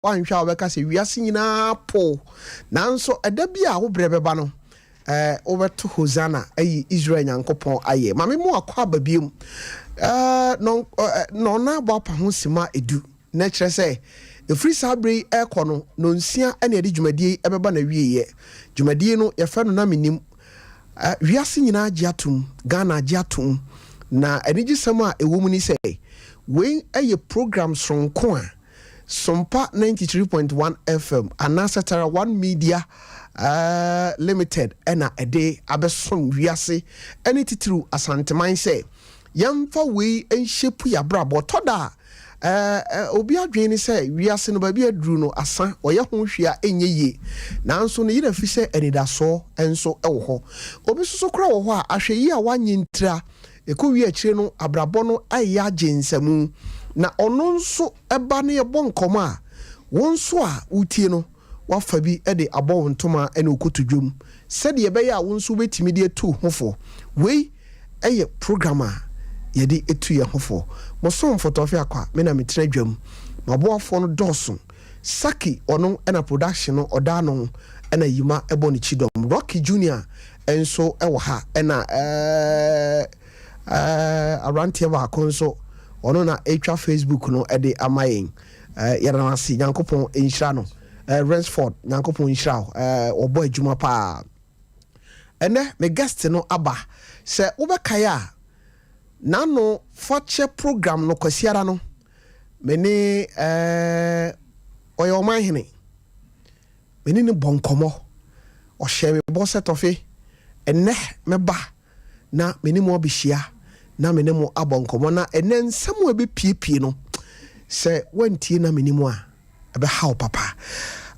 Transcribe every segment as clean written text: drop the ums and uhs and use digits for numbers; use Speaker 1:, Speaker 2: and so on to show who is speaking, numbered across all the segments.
Speaker 1: wan hwa obeka se wiase nyina po nanso eda bia wo brebeba no obeto Hosanna ayi Israel nyankopon aye mame mu akwa babiem no na bo apa ho sima edu na kire se efri sabre ekono no nsia ene ade dwumadie ebeba na wieye dwumadie no ye fa no na menim wiase nyina agiatum Ghana agiatum na enigisem a ewo mu ni se we aye programs from Kwa Sompa 93.1 FM Anasatara One Media Limited ena ede abesom wiase eni titru asanteman se yamfa we enshepu ya brabo toda obi adwene se wiase no ba bi aduru no asa oye ho hwia enye ye nanso no yira fi se enidaso enso ewo ho obi soso kra wo ho a ahwe yi a wanyintra ekowi akire no abrabo no aya gensamu na ono nso eba ne yebo nkomo a wonso a utie no wafa bi e de abo ntoma ene okotudwom sede ye be ya wonso betimi de etu hofo wei eye programmer ye de etu ye hofo mo so TOFIAKWA me na metra dwam maboafo no doso saki ono ena production no oda no ena yima ebo ne chidom Rocky Junior enso ewo ha ena arantie ba konso ono na etwa Facebook no ede amayen yara nasi nyankopon enhira no Richworld nyankopon enhira obo adwuma pa ene me guest no aba se wobekaya nano fache program no kwasiara no meni oyo mahene meni ni bonkomo o sheme bo setofe ene meba na meni mo bihia na meni mo abonkomo na ene nsamo ebe piepie no se wantie na meni mo a ebe haw papa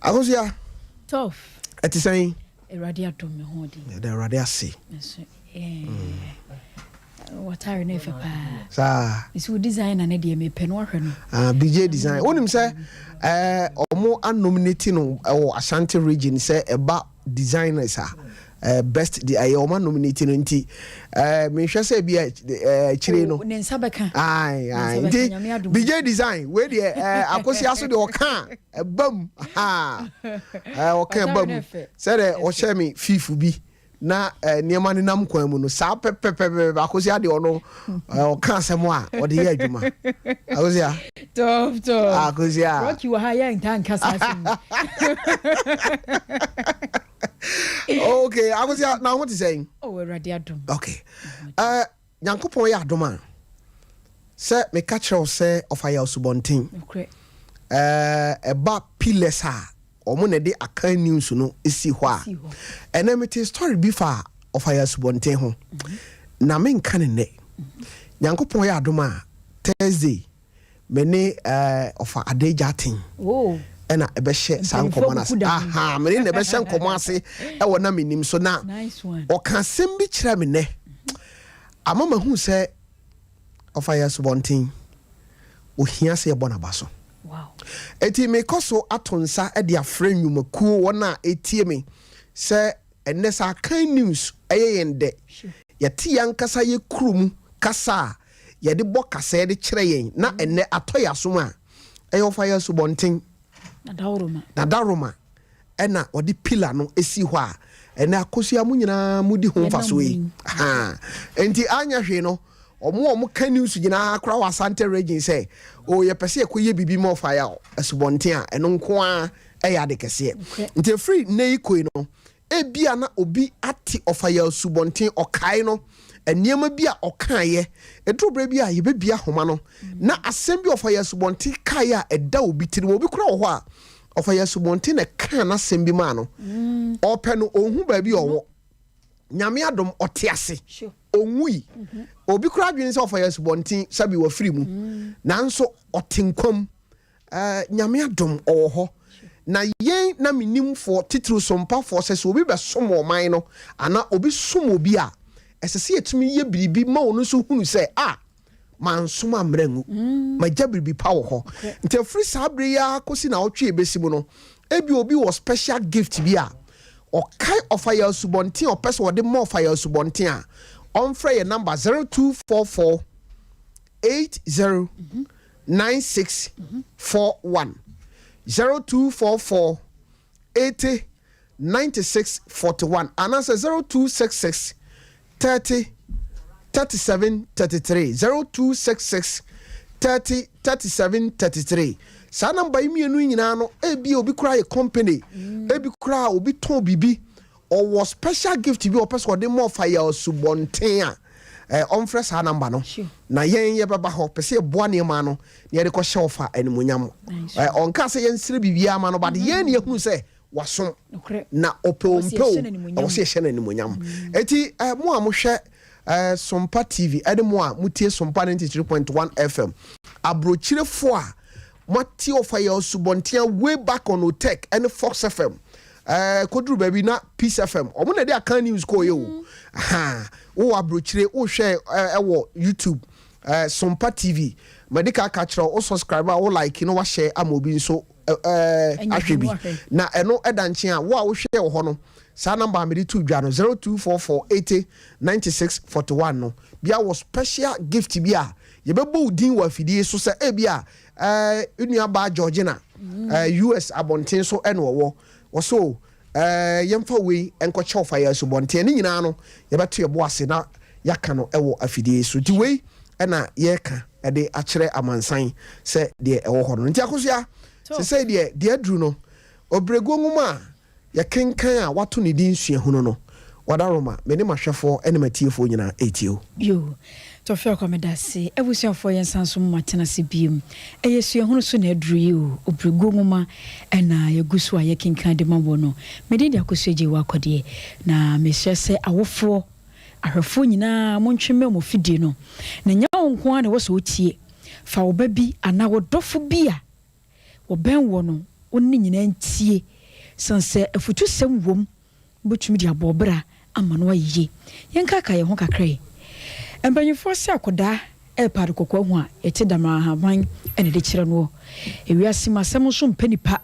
Speaker 1: akosia
Speaker 2: tof
Speaker 1: etisan
Speaker 2: erade adom me hodi
Speaker 1: de erade ase
Speaker 2: what are ne fa pa
Speaker 1: sa
Speaker 2: isu designer ne de me pe no ahwe no
Speaker 1: BJ design onim se omo nominate no o Ashanti region se eba designers best the ayoma nominating nti me hwe se bia chire no
Speaker 2: ne nsabeka
Speaker 1: ai nti BJ design we de akosi aso de oka bam oka bam se de o share me fifu bi na niema ne nam kwan mu no sa pepepe akosi ade ono oka asemo a ode ye adwuma akosi a
Speaker 2: tof
Speaker 1: akosi a
Speaker 2: Rocky wa ha ya ntan kasa sim
Speaker 1: okay, I was now what is saying?
Speaker 2: Oh, we're ready at
Speaker 1: okay. Yankopon ya adoma. Say me catch you say of aya subontin.
Speaker 2: Okay.
Speaker 1: Eba pilesa omo ne de akan news no esi ho a. Ena me te story bi fa of aya subontin ho. Na me nka ne. Yankopon ya adoma Thursday me ne of adejatin.
Speaker 2: Oh.
Speaker 1: Ena ebehye sankomo na aha me ne ebehye nkomo ase e wona menim so na o kan sembi kire me ne amama hu se ofaya subontin o hia se ebona baso
Speaker 2: wow
Speaker 1: eti me koso atonsa e de afra nwumakuo wona etie me se enne sa kan news eye yende yati yankasa ye krum kasa ye de bokasa ye de kire yen na enne atoya so a eye ofaya subontin na daroma ena odi pillar no esi ho a ena akosia mu nyina mudi ho mfaso yi enti anya hwe no omo ka news nyina akra wa Asante region say o ye pese ekoye bibi mo fire asubonten a eno nko a eya de kese enti free nei koi no ebia na obi ati ofaya asubonten okai no eniema bia okaye edrobre bia ye bebia homa no na asem bi ofaya asubonten kai a eda obi tiri obi kura wo ho a ofaya asubonten na kan na asem bi ma no ope no ohun ba bi owo nyame adom otiase onwui obi kura adwene se ofaya asubonten sabi wa firi mu nanso otenkwam nyame adom owo ho na yen na menim for titru sompa for se obi be somo man no ana obi somo bi a esese etumi ye biribi ma onu so hunu se mansoma mrangu magya biribi pa wo ho nte free sabre ya kosi na otwe ebesimu no ebi obi wo special gift bi a okai ofaya subontin opese wo de mo ofaya subontin a onfre ye number 0244 80 9641 0244 80 96 41 and answer 0266 30 37 33 0266 30 37 33. Sa number imienu nyina no ebi obi kura ye company ebi kura obi ton bibi or was special gift bi opeso de more fire subonten a on fresh ha number no na yen ye baba ho pese boa ne ma no ye de ko hye ofa animunyam on ka se yen sire bibia ma no but yen ne hu se wasom na opompo o se hye na animunyam eti mo amohwe Sompa TV edemo mutie Sompa 93.1 FM abrochirefo a mati of fire subontia way back on Otech and Fox FM kodru baby na Peace FM omo na dey akan news ko ye o o abrochire o share ewo YouTube Sompa TV medical catcher o subscriber o like you know wa share amobi so ahwebi na eno edanche a wo a wo hwe ho no sa number me to dwa no 0244 80 96 41 no bia was special gift bia ye bebo din wa fidie so se e bia unua ba Georgina US abonten so eno wo so yemfa we enko chew fire so bonten ni nyina no ye beto ye bo ase na yaka no ewo afidie so ti we na ye ka e de akere amansan se de ewo ho no nti akosia se de adru no obrego nguma ya kenkan a wato ne din sua hunu no wadaroma meni mahwefo ene matiefo nyina etio
Speaker 2: yo TOFIAKWA medase ebusuafo yensanso matena se biem eyesua hunu so na adru yi o obrego nguma ena yegusu a yekenkan de mabo no medi de akosuaje wakode na mehye se awofo ahwefo nyina montweme mo fidie no na nya wonko a na woso tie fa wo babi ana wodofo bia wo ben wo no onni nyina ntie sanse afutu sem wom botumi dia bobra amano aye yenka ka ye ho kakrai embanyifo se akoda e pare kokwa hu a ete dama haban ene de kire no ewiase masem so mpanipa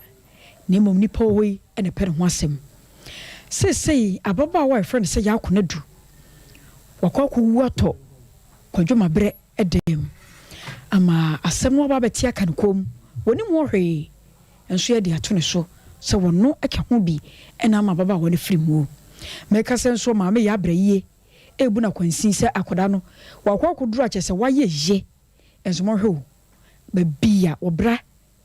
Speaker 2: na mom nipa hoyi ene pere ho asem sei ababa wa friend se ya akona du wakwaku wuato kwadwoma bre edem ama asem no ba betia kan kom woni mo hwe enso ye de ato ne so se wono aka ho bi ena ma baba woni frimu meka senso ma me ya braye ebu na kwansin se akoda no wakwaku duru a chese waye ye enso mo hwe ba bia obra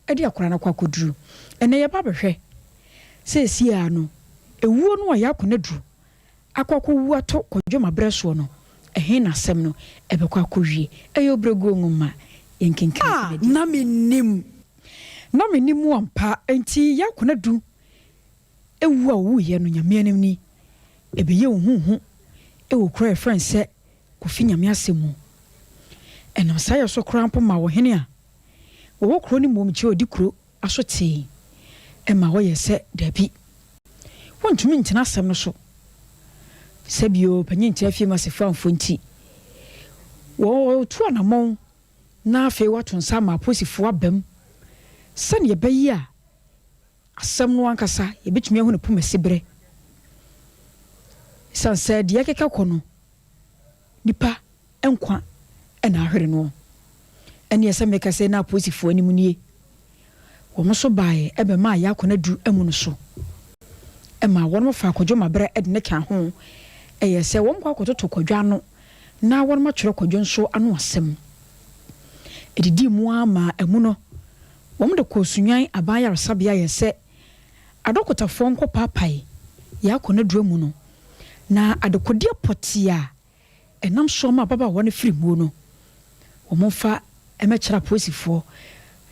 Speaker 2: edi akora na kwaku duru ene ye ba behwe se sia no ewuo no ya akona duru akwaku wuato kwadwoma bre so no ehe na asem no ebekwa akwie eyo brego nguma yenkenkan
Speaker 3: na menim ampa enti yakona du ewu a wu ye no nyamenim ni ebeye huhu ewo kra friend se kofi nyame asemu enam saya so krampo ma wo hene a wo kro ni mom chi odi kro asote e ma wo ye se dabi wontumi ntina asem no so sebio panyinti afie masefa mfonti wo tu anamon na afi wato nsa ma posifo abam sane ye bayi a asem no ankasa ye betumi ahu ne pomasibre sanse de yakeka kono nipa enkwa ena ahwere no ene yesa meka se na posifo animu nie wo mo so bae ebe ma ya kona du emu no so e ma won mo fa kwadwoma bre ede ne ka ho yese wo mkwa kototo kwadwa no na won ma twere kwadwo nso ano asem edidi mu ama emu no wo mo de kosunwan abaya resabia yese adokotafo nko papai ya kona du emu no na adekodia potia enam so ma baba won firimu no wo mo fa emechara posifo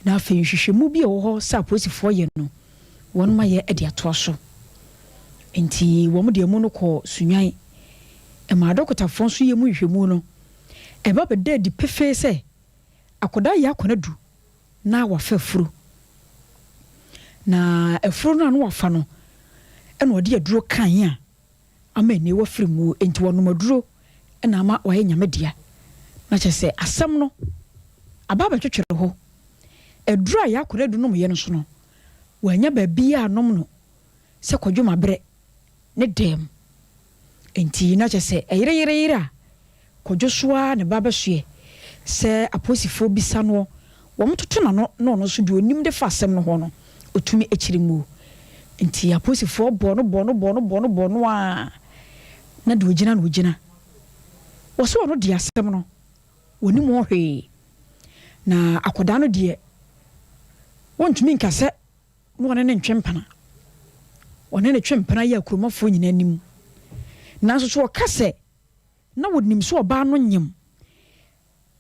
Speaker 3: na afi hwehwemu bi wo ho sa posifo ye no won ma ye ede ato so enti wo mo de emu no ko sunwan e ma adokotafo so ye mu hwehwemu no e ba bede di pefe se akoda ya kona du na wa fafuru na efuru no anu wafa no e na ode aduro kan ya ama ne wa firimu enti wono maduro e na ama wa ye nyamedia na chese asem no ababa twetwere ho edura ya kona du no mo ye no so no wanya ba bia anom no se kwadwoma bre ne dem enti na chese eyire kwadwosoa ne baba hwe se aposifo bisa no wo mtoto na no so de onim de fa asem no ho no otumi echirimu nti aposifo bono a na de ogina woso ono de asem no woni mo hwe na akoda no de wontumi nkase no wona ne ntwempana wona ne twempana ya kuromafo nyina anim nanso so kase na wonim so oba no nyem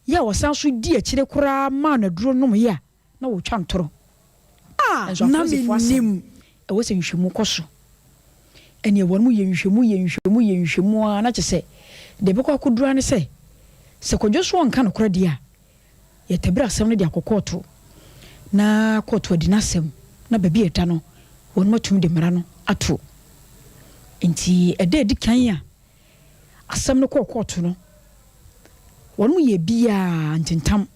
Speaker 3: ya wasan so di akire kura ma na duro nom ya na wo twa ntoro na menim e wo se nhwemu koso ene won mu ye nhwemu na kyese de be kwa kudura ne se kodwoso nka no kura dia ye tebra asem no dia kokoto na koto di nasem na baby eta no won matum de mara no ato nti ede di kan ya asem no kokoto no won mu ye bia ntintam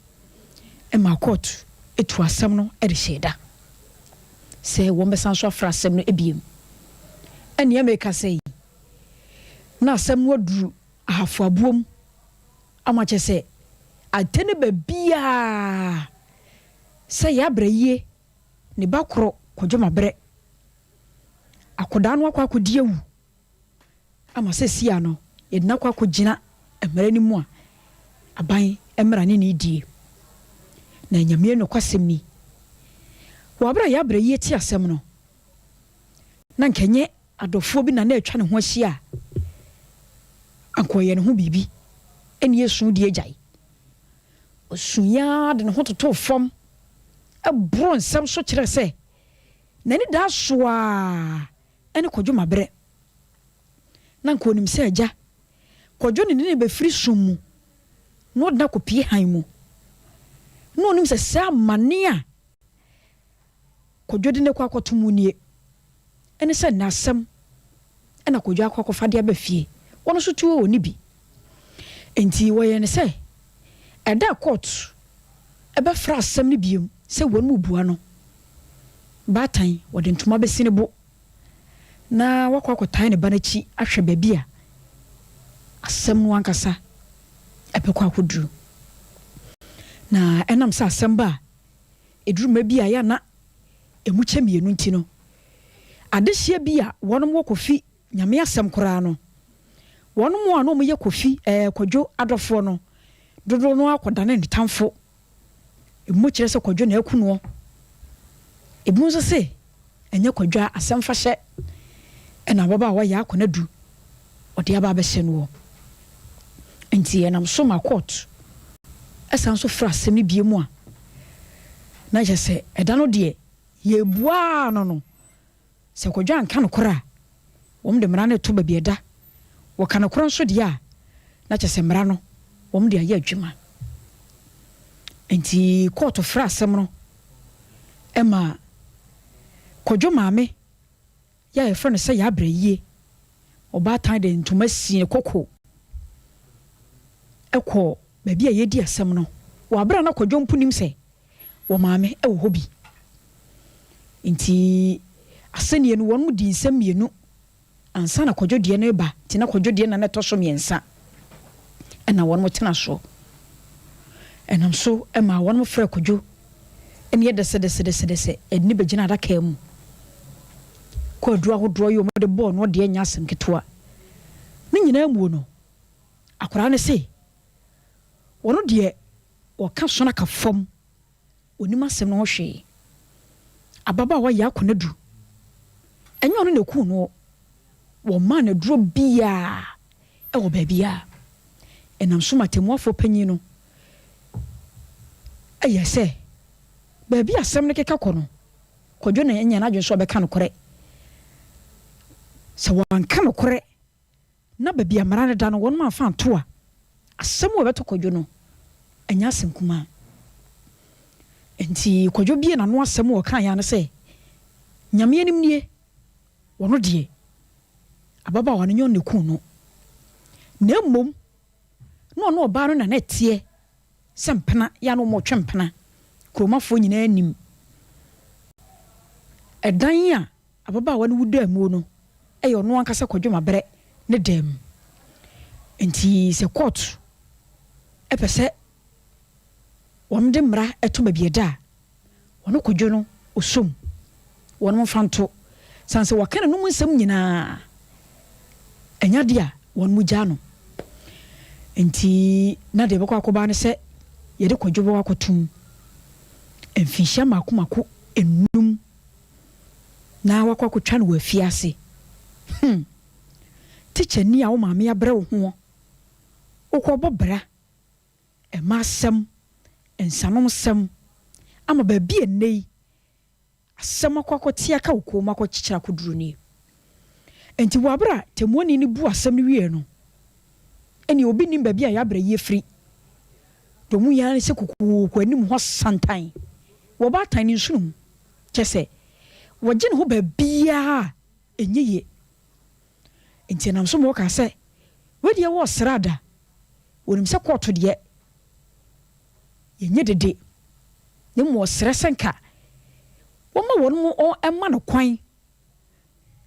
Speaker 3: e ma koto etu asem no e de sheda se won be sanso afra asem no ebiem ene ameka sei na asem no aduru ahafo abuom amache se atene babia se ya brayie ne bakro kodwoma bre akoda no akwa kodie wu ama se sia no yedna kwa kogina emere ni mu a aban emra ne die na nyame no kwasem ni wa bra ya brayie ti asem no na nkenye adofo bi na atwa ne ho ahia ankoye ne ho bibi eni esu die jai osuya de ne ho toto fom ebro nsam so kire se na ni da so a ene kodwoma bre na nkonim se aja kodwo ne be firi sumu no da kopie han mu no nim se sa mania kodwo de ne kwa kotomu nie ene se na asem ena kodwo akwa kofa de abafie wono so tuwo oni bi enti woye ne se eda court ebe fra asem ne biem se won mu bua no batan wode ntoma besine bo na wakwa akotan ne banachi ahwe babia asem no ankasa ebe kwa koduru na enam sa asem ba eduru mabia ya na emuche mienu nti no adehia bia wonom wokofi nyame asem kora no wonom a no mo ye kofi kodwo adofo no dodo no akodane ntamfo emu kire se kodwo na akuno ebu so se enye kodwo asem fa hye ena baba wa ya akona du ode aba ba hye no enti enam so ma court esan so fra asem ni biemu a na je se eda no de ye bua no se kodwo anka no kora wom de mra na to ba bieda wakana kura nso dia na kyese mra no wom dia ya adwuma enti court fra asem no ema kodwo maame ya efra no se ya brayie oba tan de ntoma sie koko ekọ baby ye di asem no wa bra na kodwo mpunim se wo maame e wo hobi enti asenie no won mu di nsem mienu ansa na kodwo de no eba ti na kodwo de na to so miensa ena won mo tena so enam so ema won mo frɛ kodwo ene dese eni begina adaka mu kodwo ahodro yo mo de ball no de anya asem ketoa ne nyina mu no akora ne se wono de waka so na ka fam onima asem no hwe ababa wa ya akona du enye ono ne ku no wo ma na duro bia e wo babia enam so matemu afo panyi no ayese babia asem ne keka kono kodwo na enya na adwenso obeka no kore se wanka no kore na babia mara ne da no won ma fa to a asem wo beto kodwo no enya asem kuma enti kodwo bia na no asem wo kan ya ne se nyame anim nie wono de ababa wa nyo ne ku no na mom no oba no na netie sempena ya no mo twempena kromafo nyina anim edan a ababa wa no wuda mu no eyo no ankasa kodwo mabre ne dem enti se court epese won de mra eto ba bieda wono kodwo no osom wɔn mo fanto sanse wakana no mu nsɛm nyinaa enya dia wɔn mu gya no enti na de bɛkɔ akɔba ne sɛ yɛde kɔdwo bɛ wakɔtum mfinhyia mako enum na wakɔ akɔtwa no wɔ afiase teacher ni a wo maame abrɛ wo ho wokɔ bɔbra ɛma asɛm ensanom sɛm ama baabi enei asɛm akɔkɔte aka wo kɔm akɔkyekyera koduru ni enti wo abra temuani ni bu asɛm no wie no ɛni obi nim baabi a yɛabrɛ yɛ firi domu ya ne sɛ kokoko anim hɔ santan wo ba tan ni nsunum kyɛ sɛ wɔgye ne ho baabia enye ye enti nam so mo ka sɛ wedi wɔ srada wonim sɛ kɔɔto deɛ yenye dede ne mo srɛ senka wɔma wɔn mo ɛma no kwan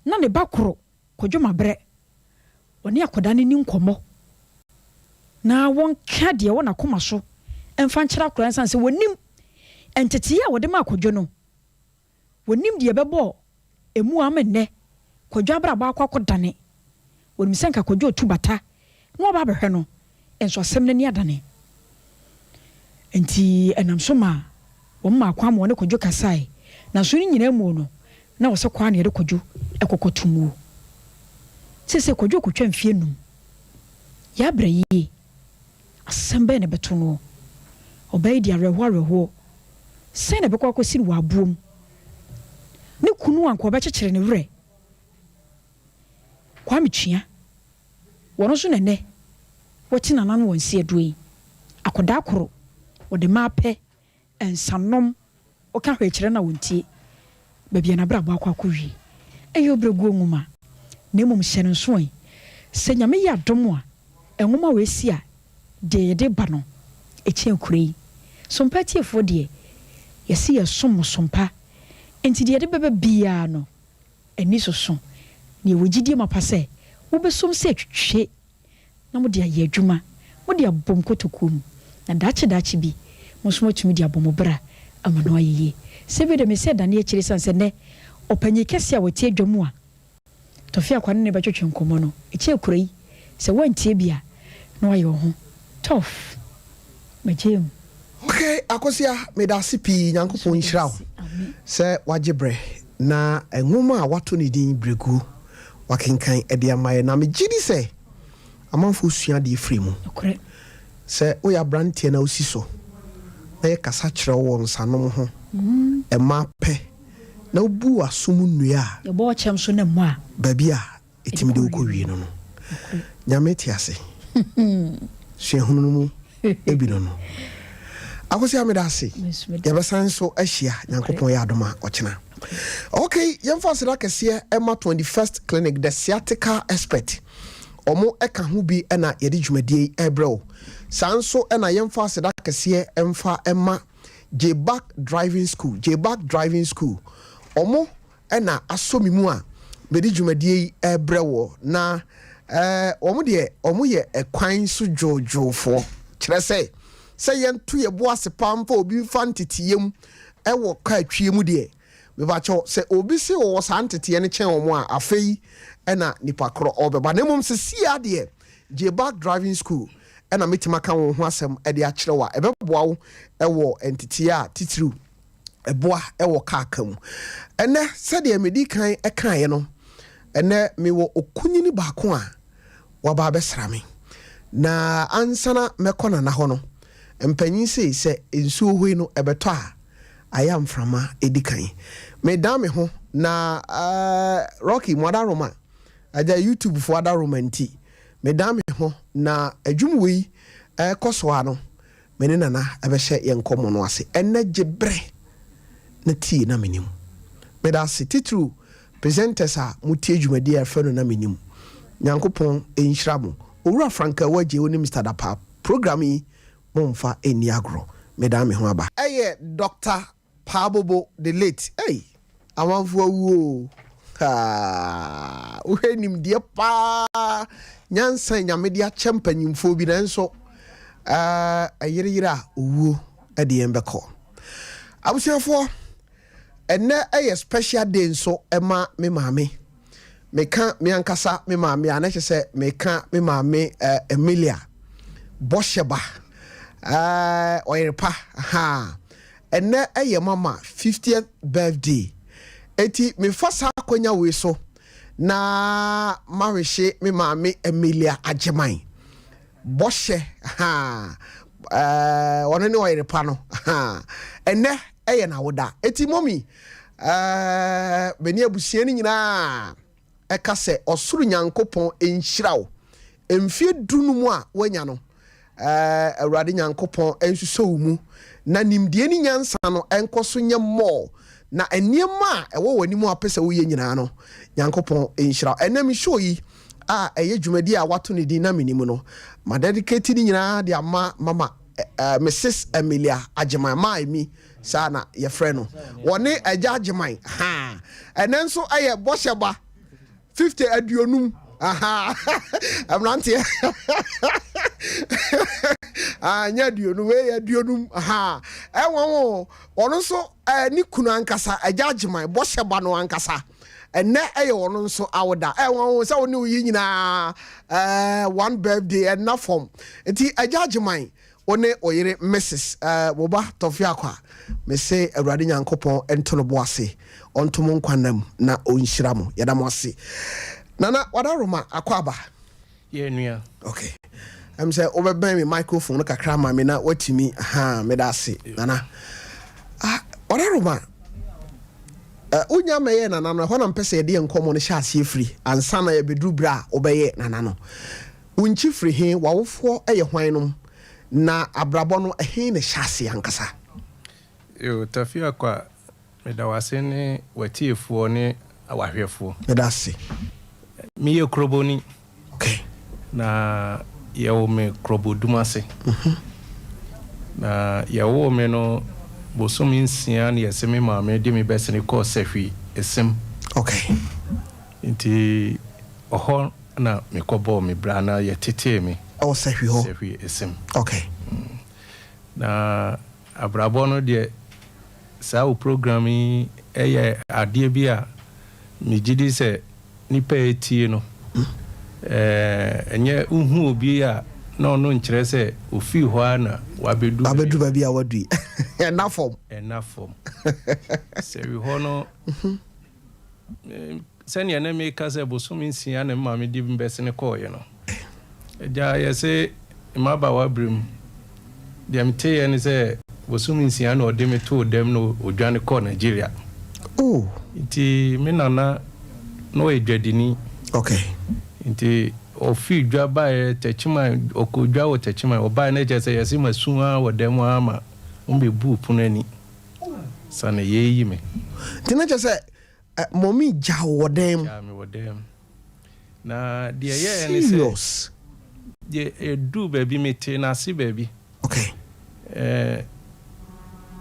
Speaker 3: na ne ba koro kɔdwoma brɛ wɔne akɔda ne ni nkɔmɔ na wɔn ka deɛ wɔn akoma so ɛmfa nkyerɛ akora nsan sɛ wɔnim entete a wɔde ma akɔdwo no wɔnim deɛ bɛbɔ emu amenne kɔdwo abra ba akɔdane wɔnim sɛ nka kɔdwo tu bata na wɔba bɛhwɛ no enso asɛm n'ani adane enti ɛnam so ma wɔn ma akwa ma wɔne kɔdwo kasae na so ni nyina mu no na wɔsɛ kwa na yɛde kɔdwo ɛkɔkɔtumu sese kɔdwo kɔtwa mfie num ya bra yie asɛm bɛ ne bɛto no ɔbɛyi di arɛhoɔ sɛ na bɛkɔ akɔsi no wɔ abuom ne kunu anko ɔbɛkyekyere ne werɛ kwa metwia wɔno so nɛnɛ wɔte nanan wɔn si adoe akɔda koro wɔde maapɛ ensanom ɔka hwɛ kyerɛ na wɔntie baabi na bra akɔ akɔwie ɛyɛ obrɛgu nwoma na mmom hyɛ no nso ɛ sɛ nyame yɛ adom a nwoma wɔ esi a deɛ yɛde ba no ɛkyɛn kure yi sompa tiefoɔ deɛ yɛsi yɛ som sompa enti deɛ yɛde bɛbɛ biara no ani soso ne ɛwɔ gyidie ma pa sɛ wobɛsom sɛ twitwe na mo de ayɛ adwuma mo de abom kotokom na daakye bi mo so matumi de abom bra ama no ayeye sɛ bi de me sɛ dane akyire san sɛ nɛ ɔpanyi kɛse a wɔte adwa mu a TOFIAKWA ne bɛtwetwe nkɔmɔ no ɛkyɛ kure yi sɛ wɔntie bia na wayɛ ho tough majem
Speaker 1: okay akosia medase pi nyankopɔn nhyira wo sɛ wagye brɛ na nwoma a wato ne din bregu wakenkan ɛde amaye na megidi sɛ amanfo sua de free mu sɛ woyɛ abrantie na osi so na yɛ kasa kyerɛ wo nsanom ho ɛma pɛ na obu asom nnua
Speaker 3: yɛ bɔ kyɛm so na mu a
Speaker 1: baabi a ɛtimi de wokɔ wie no no nyame te ase sua hunu no mu ebi no akosi ameda ase yɛbɛsan so ahyia nyankopɔn yɛ adom a ɔkyena okay yɛmfa aseda kɛseɛ ɛma 21st clinic the sciatica expert ɔmo ɛka ho bi ɛna yɛde dwumadie ɛbrɛw saa nso ɛna yɛmfa aseda kɛseɛ ɛmfa ɛma J-Back driving school ɔmo ɛna asomi mu a bɛde dwumadie ɛbrɛw na ɔmo deɛ ɔmo yɛ ɛkwan so dwodwofoɔ kyerɛ sɛ yɛnto yɛ bo ase pampa obi fa nteteyem ɛwɔ ka atwie mu deɛ mebakyɛw sɛ obi se wɔ saa nteteye ne kyɛn ɔmo a afei ɛna nipa korɔ ɔbɛba na mmom sɛ sia deɛ J-Back driving school ɛna metima ka wo ho asɛm ɛde akyerɛ wa ɛbɛboa wo ɛwɔ nteteye a titiriw ɛboa ɛwɔ kaaka mu ɛnɛ sɛdeɛ medi kan ɛkaeɛ no ɛnɛ mewɔ okunyini baako a waba bɛsra me na ansana mɛkɔ na hɔ no mpanyin sɛ nsuo hoi no ɛbɛtɔ a ayɛ mframa edi kan medan me ho na Rocky Mwada Roma aja YouTube fo Ada Roma nti medan me ho na adwum wei kɔsoa no mene nana ɛbɛhyɛ yɛn nkɔmɔ no ase ɛnɛ gyebrɛ na tie na menim meda se titru presenters a mutie dwumadi a fɛ no na menim nyankopɔn enhyira mo owura Franka wagye woni Mr. Dapa program yi momfa eni agro meda me ho aba Dr. Pabobo the late amanfo awuo uhenim die pa nyansa nyame dia champanyimfo bi nanso ayireyira owuo ade embekọ abusiafo ene a special day so ema me maame meka me ankasa me maame anache se meka me maame Emilia Bosheba oyerepa ha ene eye mama 50th birthday eti me fasa akonya we so na marishe me maame Emilia Ajeman Boshe ha one ne oyerepa no ha ene eye na woda eti mommy beni abusia ni nyina eka se osuru nyankopon enhyirawo emfie dunu mu a wanya no awurade nyankopon ensuso mu na nimdie ni nyansa no enkoso nye mo na eniema a ewo wani mu apese wo ye nyina no nyankopon enhyirawo enam show yi a eye dwumadi a wato ne din na MENIM no ma dedicate ni nyina de ama mama Mrs. Emilia Ajeman maimi sana ye frɛ no wone agya Ajeman ha enenso aye Bosheba 50 aduonum aha amrante anya aduonum we aduonum aha enwo ono so ni kunu ankasa agya Ajeman Bosheba no ankasa ene aye ono nso awoda enwo se woni uyi nyina one birthday and na form enti agya Ajeman one oyere Mrs. Boba TOFIAKWA me say awurade nyankopon entono boase ontomo nkwanam na onhyira mo yada mo ase nana wadaroma akwaba
Speaker 4: ye nua
Speaker 1: okay say obeben me microphone kakra ma me na watimi ha me da ase nana wadaroma unya meye nana no hona mpese de enkomo no hya ase free ansa na ye bedru bra obeye nana no unchi free he wawofo eye hwan no na abrabo no ehe ne hyase ankasa
Speaker 4: yo TOFIAKWA medawase ne watiefuo ne awahwefo
Speaker 1: medase
Speaker 4: mi ye kroboni
Speaker 1: okay
Speaker 4: na yawo me krobodumase na yawo me no bosomi nsia ne yeseme maame de me besene ko sehwi esem
Speaker 1: okay
Speaker 4: nti oho na me kobo me brana yetete me
Speaker 1: o sehwi ho
Speaker 4: sehwi esem
Speaker 1: okay
Speaker 4: na abrabo no de sa o programming eye ade bia me gidi se nipa etie no enye uhu obi a na ono nkyere se ofi ho na wabedu
Speaker 1: ba bia wadui enough form se wi ho no sene na me ka se bosomi nsia na ma me di mbese ne koye no eja yese maba wabrim de amte ye ne se bosomi nsia na ode me to dem no odwane ko Nigeria oh
Speaker 4: iti me nana no edwadini
Speaker 1: okay
Speaker 4: nti ofi dwa ba techima okudwa wo techima oba na je se yesi masu a wo dem ama umbe bu punani sana yeyi me
Speaker 1: tina je se momi ja wo dem
Speaker 4: na de ye ne se je edu baby mete na si baby
Speaker 1: okay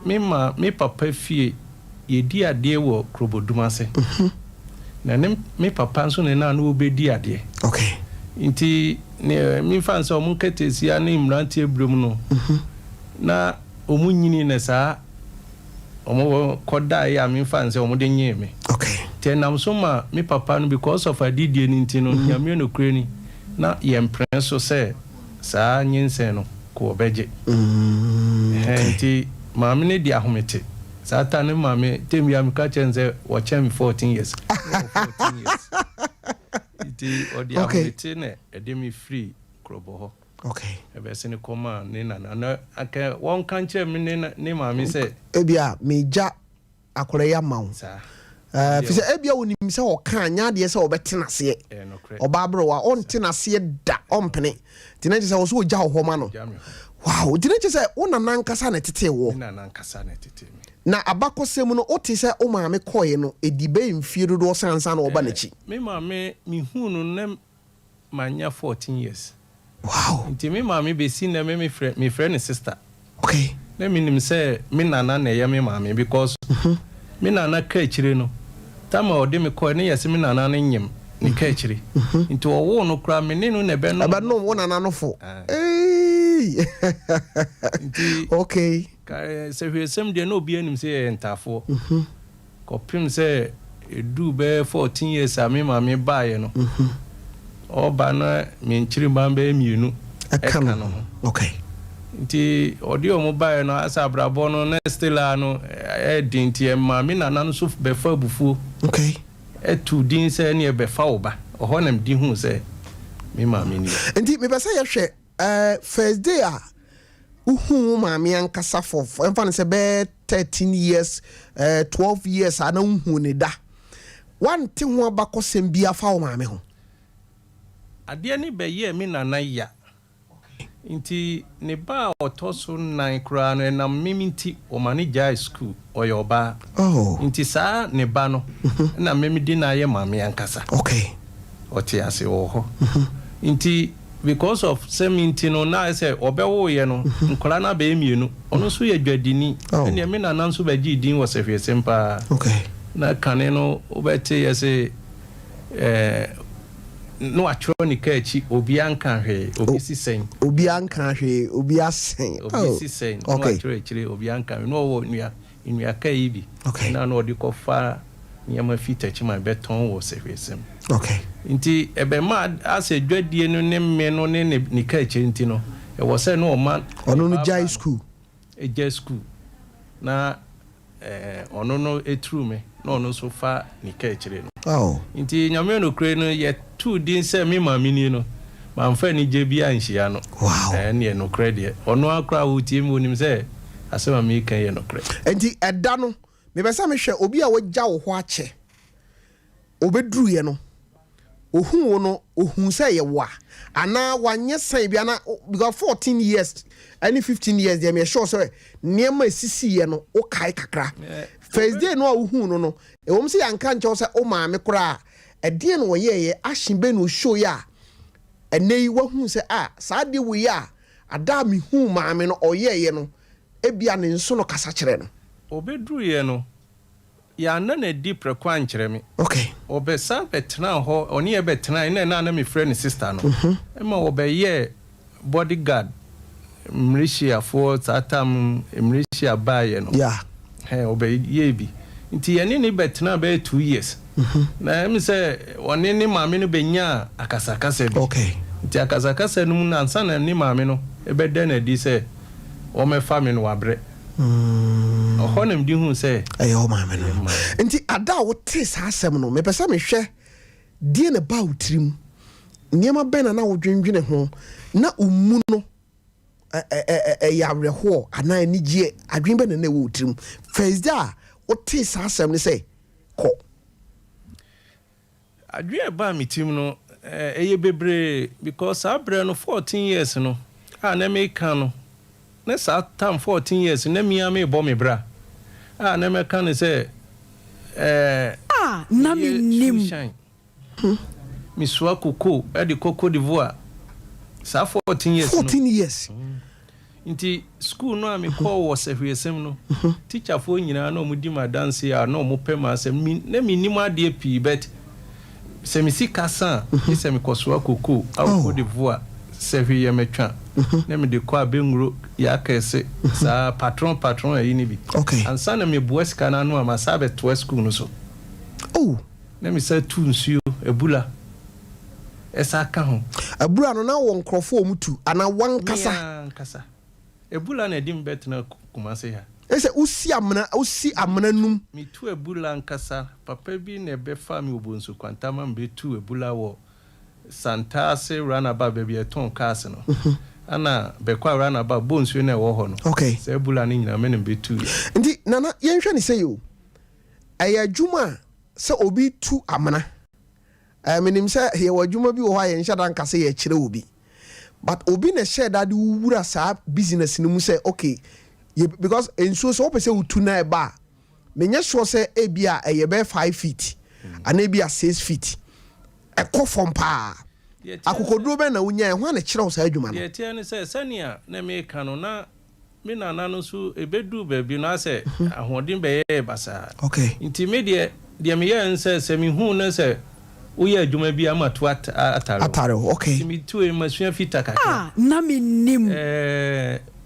Speaker 4: me papa fie yedi ade wo krobodumase na me papa nso ne na no obedi ade
Speaker 1: okay
Speaker 4: nti ne mi fanso omun ketesia ne imrantie brum no na omunyini ne sa omo koda ya mi fanso omo de nyeme
Speaker 1: okay
Speaker 4: tenam so ma me papa no because of adidie ni nti no nyame no kreni na yempren so se sa nyinse no ko obeje nti maame ne di ahomete Sata ne mame temi ya mka chenze wachemi 14 years. 14 years. Iti odi amete ne edemi free krobo ho.
Speaker 1: Okay.
Speaker 4: Ebe se ne koma ne nana na ake won kanche me ne mame se
Speaker 1: ebia meja akore ya mawo.
Speaker 4: Sa.
Speaker 1: Fise ebia wonim se oka anya de se obetena se. Oba bro wa on tena se da ompene. Tina se wo so oja ho ma no. Wow, tina se wona nankasa na tete wo.
Speaker 4: Na nankasa na tete.
Speaker 1: Na abakosem no ote se o maame koye no edibe mfie dodo sansa na oba nachi
Speaker 4: me maame mi hunu na manya 14 years.
Speaker 1: Wow.
Speaker 4: Nti me maame be si na me friend and sister.
Speaker 1: Okay.
Speaker 4: Na minim say me nana na ye me maame because me nana ka akire no tama ode me koye na yesi me nana na nyem ni ka akire. Nti owo no kra me ne no na be no
Speaker 1: aba no wo nana no fo. Eh.
Speaker 4: Nti
Speaker 1: okay.
Speaker 4: Se hwesem de no obi anim se entafo. kopim say edu be 14 years a me mama bae no oba na me nchiri bamba emienu eka no
Speaker 1: okay
Speaker 4: nti odi o mo bae no asa abrabo no na stela no edinti mama na nanu so be fa bufuo
Speaker 1: okay
Speaker 4: etu din say ne be fa oba oho nam di hu say me mama ni
Speaker 1: nti me pese ye hwe first day a uhu mama ankasa for enfan say be 13 years 12 years ana uhu ne da one thing ho abakosem bia fa o mama ho
Speaker 4: ade ni be ye me nana ya nti ne ba otoso nan kra no na meminti o manager school oyoba nti sa ne ba no na memidi na ye mama ankasa
Speaker 1: okay
Speaker 4: oti ase ho nti because of seminti no na say obewo ye no nkola na be emienu ono so ye dwadini ene me na nanso ba gi din wo sefie sempa
Speaker 1: okay
Speaker 4: na kane no obete ye say no atronika echi obi anka hwe obi sisen
Speaker 1: obi anka hwe obi asen
Speaker 4: obi sisen no atro echire obi anka no wo nua kai bi na no odi kofa nyama fitachi ma beton wo sefie sem
Speaker 1: okay
Speaker 4: nti ebe ma ase dwadie no ne me no ne ni ka echi nti no e wo se no man
Speaker 1: ono no jai school
Speaker 4: na ono no etru me na ono so fa ni ka echire no nti nyame no kure no ye tu din se me mamini no ma mfa ni je bia nhia no ne no kure de ono akra wuti mu nim se asema me kan ye no kure
Speaker 1: nti eda no me be sa me hwe obi a wagya wo ho ache obedru ye no ohun no ohun say ye wa ana wanye san bia na because 14 years any 15 years dey me sure say niam asisi ye no o kai kakra first day no ohun no e wom say yanka nche say o ma me kura e de no ye ahye be no show ya enei wahun say sa de wo ya ada me hu ma me no oyeye no e bia ne nso no kasa kire no
Speaker 4: obedru ye no ya na na di prekwa nkyere me
Speaker 1: okay
Speaker 4: obesa betena ho oni e betena na me friend sister no ema obeye bodyguard mrishia for tatam mrishia baye no
Speaker 1: yeah
Speaker 4: obeye bi nti ye ni betena be 2 years na em say oni ni maame no benya akasakasa bi
Speaker 1: okay
Speaker 4: nti akasakasa no na ansa na ni maame no e be den na di say o me family no wabre ohonem di hu say
Speaker 1: ayo mama no nti ada wo te sa asem no me pesa me hwe die ne ba utrim niema bena na wo dwendwene ho na umu no yawre ho ana anigye adwen bena na wo utrim first da wo te sa asem ne say ko
Speaker 4: adwen ba mi tim no eye bebre because abre no 14 years no na me kan no na sa tam 14 years na mi ame bo me bra na me kan say
Speaker 3: NAMENIM
Speaker 4: mi swa koko e de Cote d'Ivoire sa 14 years
Speaker 1: 14 years
Speaker 4: nti school no am call was ehwesem no teacher fo nyina na omudi ma dance ya na omopema asem na mi nim ade pi bet se mi sikasa se mi koswa koko au Cote d'Ivoire se hwe metwa na me de kwa bengro ya kese sa patron ayi ni bi
Speaker 1: okay
Speaker 4: ansa na me boeska na no amasabe to school no so na me say tu nsuo ebula esa ka ho
Speaker 1: abura no na wo nkrofo omutu ana wankasa
Speaker 4: ebula na dim bet na kumase ha
Speaker 1: ese usi amna num
Speaker 4: mi tu ebula nkasa papa bi na be fa mi obonsu kwantama mbe tu ebula wo Santase runabout baby eton cars no ana be kwa runabout bonsu na wo ho no
Speaker 1: okay
Speaker 4: se ebula ni nyina menim be tu
Speaker 1: ndi nana yenhwe ni say yo ayadwuma se obi tu amana menim say ye wadwuma bi wo ha yenhwe dan kase ye kire obi but obi na share that wura sa business ni mu say okay because enso so opese utu na eba menye so say ebia eye be 5 feet ana ebia 6 feet ekofom pa akokoduro be na unya ho na kire wo sa adwuma no
Speaker 4: ye tie ni say sania na me ka no na me na no so ebedu ba bi na say ahodin be ye basa
Speaker 1: okay
Speaker 4: nti me de me ye nse se me hu na say uye adwuma bi amatu ataro
Speaker 1: okay
Speaker 4: me tu e masua fita kaka
Speaker 3: NAMENIM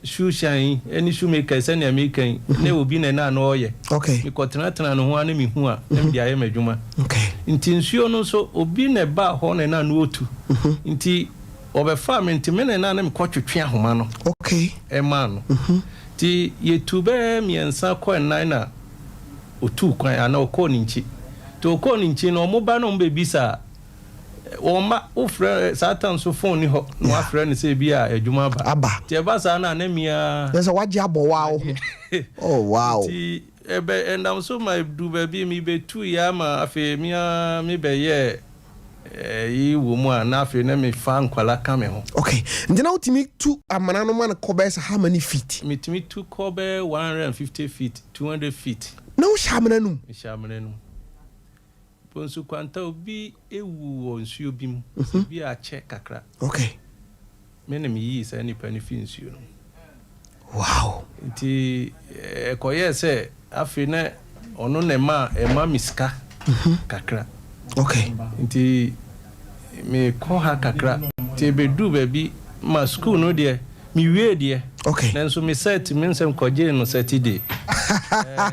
Speaker 4: shoe shine any shoemaker send American ne will be na no ye
Speaker 1: okay
Speaker 4: me kotena no ho ani me hu a na me dia ye madwuma
Speaker 1: okay
Speaker 4: nti nsuo no so obi na ba ho na no otu nti obefa me nti me na me kotwetwe ahoma no
Speaker 1: okay
Speaker 4: e ma no ti yetube miensa ko nan na otu kwan ana okọ ni nchi to okọ ni nchi no mo ba no mbebisa Oma ufre satan so phone ni ho no afre ni se bia adwuma ba ti e ba sa na mia
Speaker 1: there's a waje abowa oh wow
Speaker 4: ti ebe endam so my do baby mi be tu ya ma afi mia mi be ye yi wo mu na afi na me fa nkwala ka me ho
Speaker 1: okay ndina utimi tu amana no man ko be how many feet
Speaker 4: mi timi tu ko be 150 feet 200 feet
Speaker 1: no shamana num
Speaker 4: Ponsu kwanta obi ewu onsuo bi mu bi a che kakra
Speaker 1: okay
Speaker 4: MENIM yi sa ni pani nsuo no
Speaker 1: wow
Speaker 4: nti ekoye se afi na ono na ema miska kakra
Speaker 1: okay
Speaker 4: nti me ko ha kakra ti bedu ba bi ma school no de mi wie de
Speaker 1: okay
Speaker 4: nanso me set me nsem koje no Saturday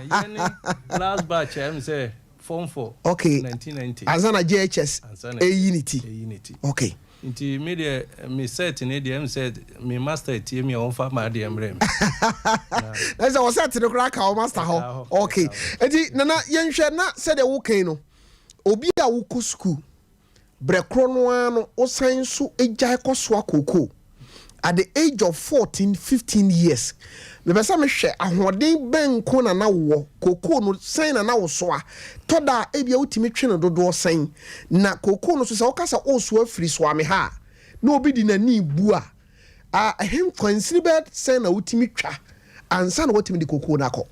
Speaker 4: yene last batch am say Form 4
Speaker 1: okay
Speaker 4: 1990
Speaker 1: azana JHS unity okay
Speaker 4: nti me de me set ne de am said me master tie me on fa ma de amrem
Speaker 1: na so set no crack our master ho okay enti nana yenhwe na said the wokan no obi a wo ku school brekro no ano osan so ejai koso akoko at the age of 14-15 years me besa me hwe ahoden benko na wo koko no sen na wo so a toda ebia utimi twe no dodo sen na koko no so se okasa oso afiri so ame ha na obi di na ni bu a hem kwansiri be sen na utimi twa ansa na watimi di koko na akọ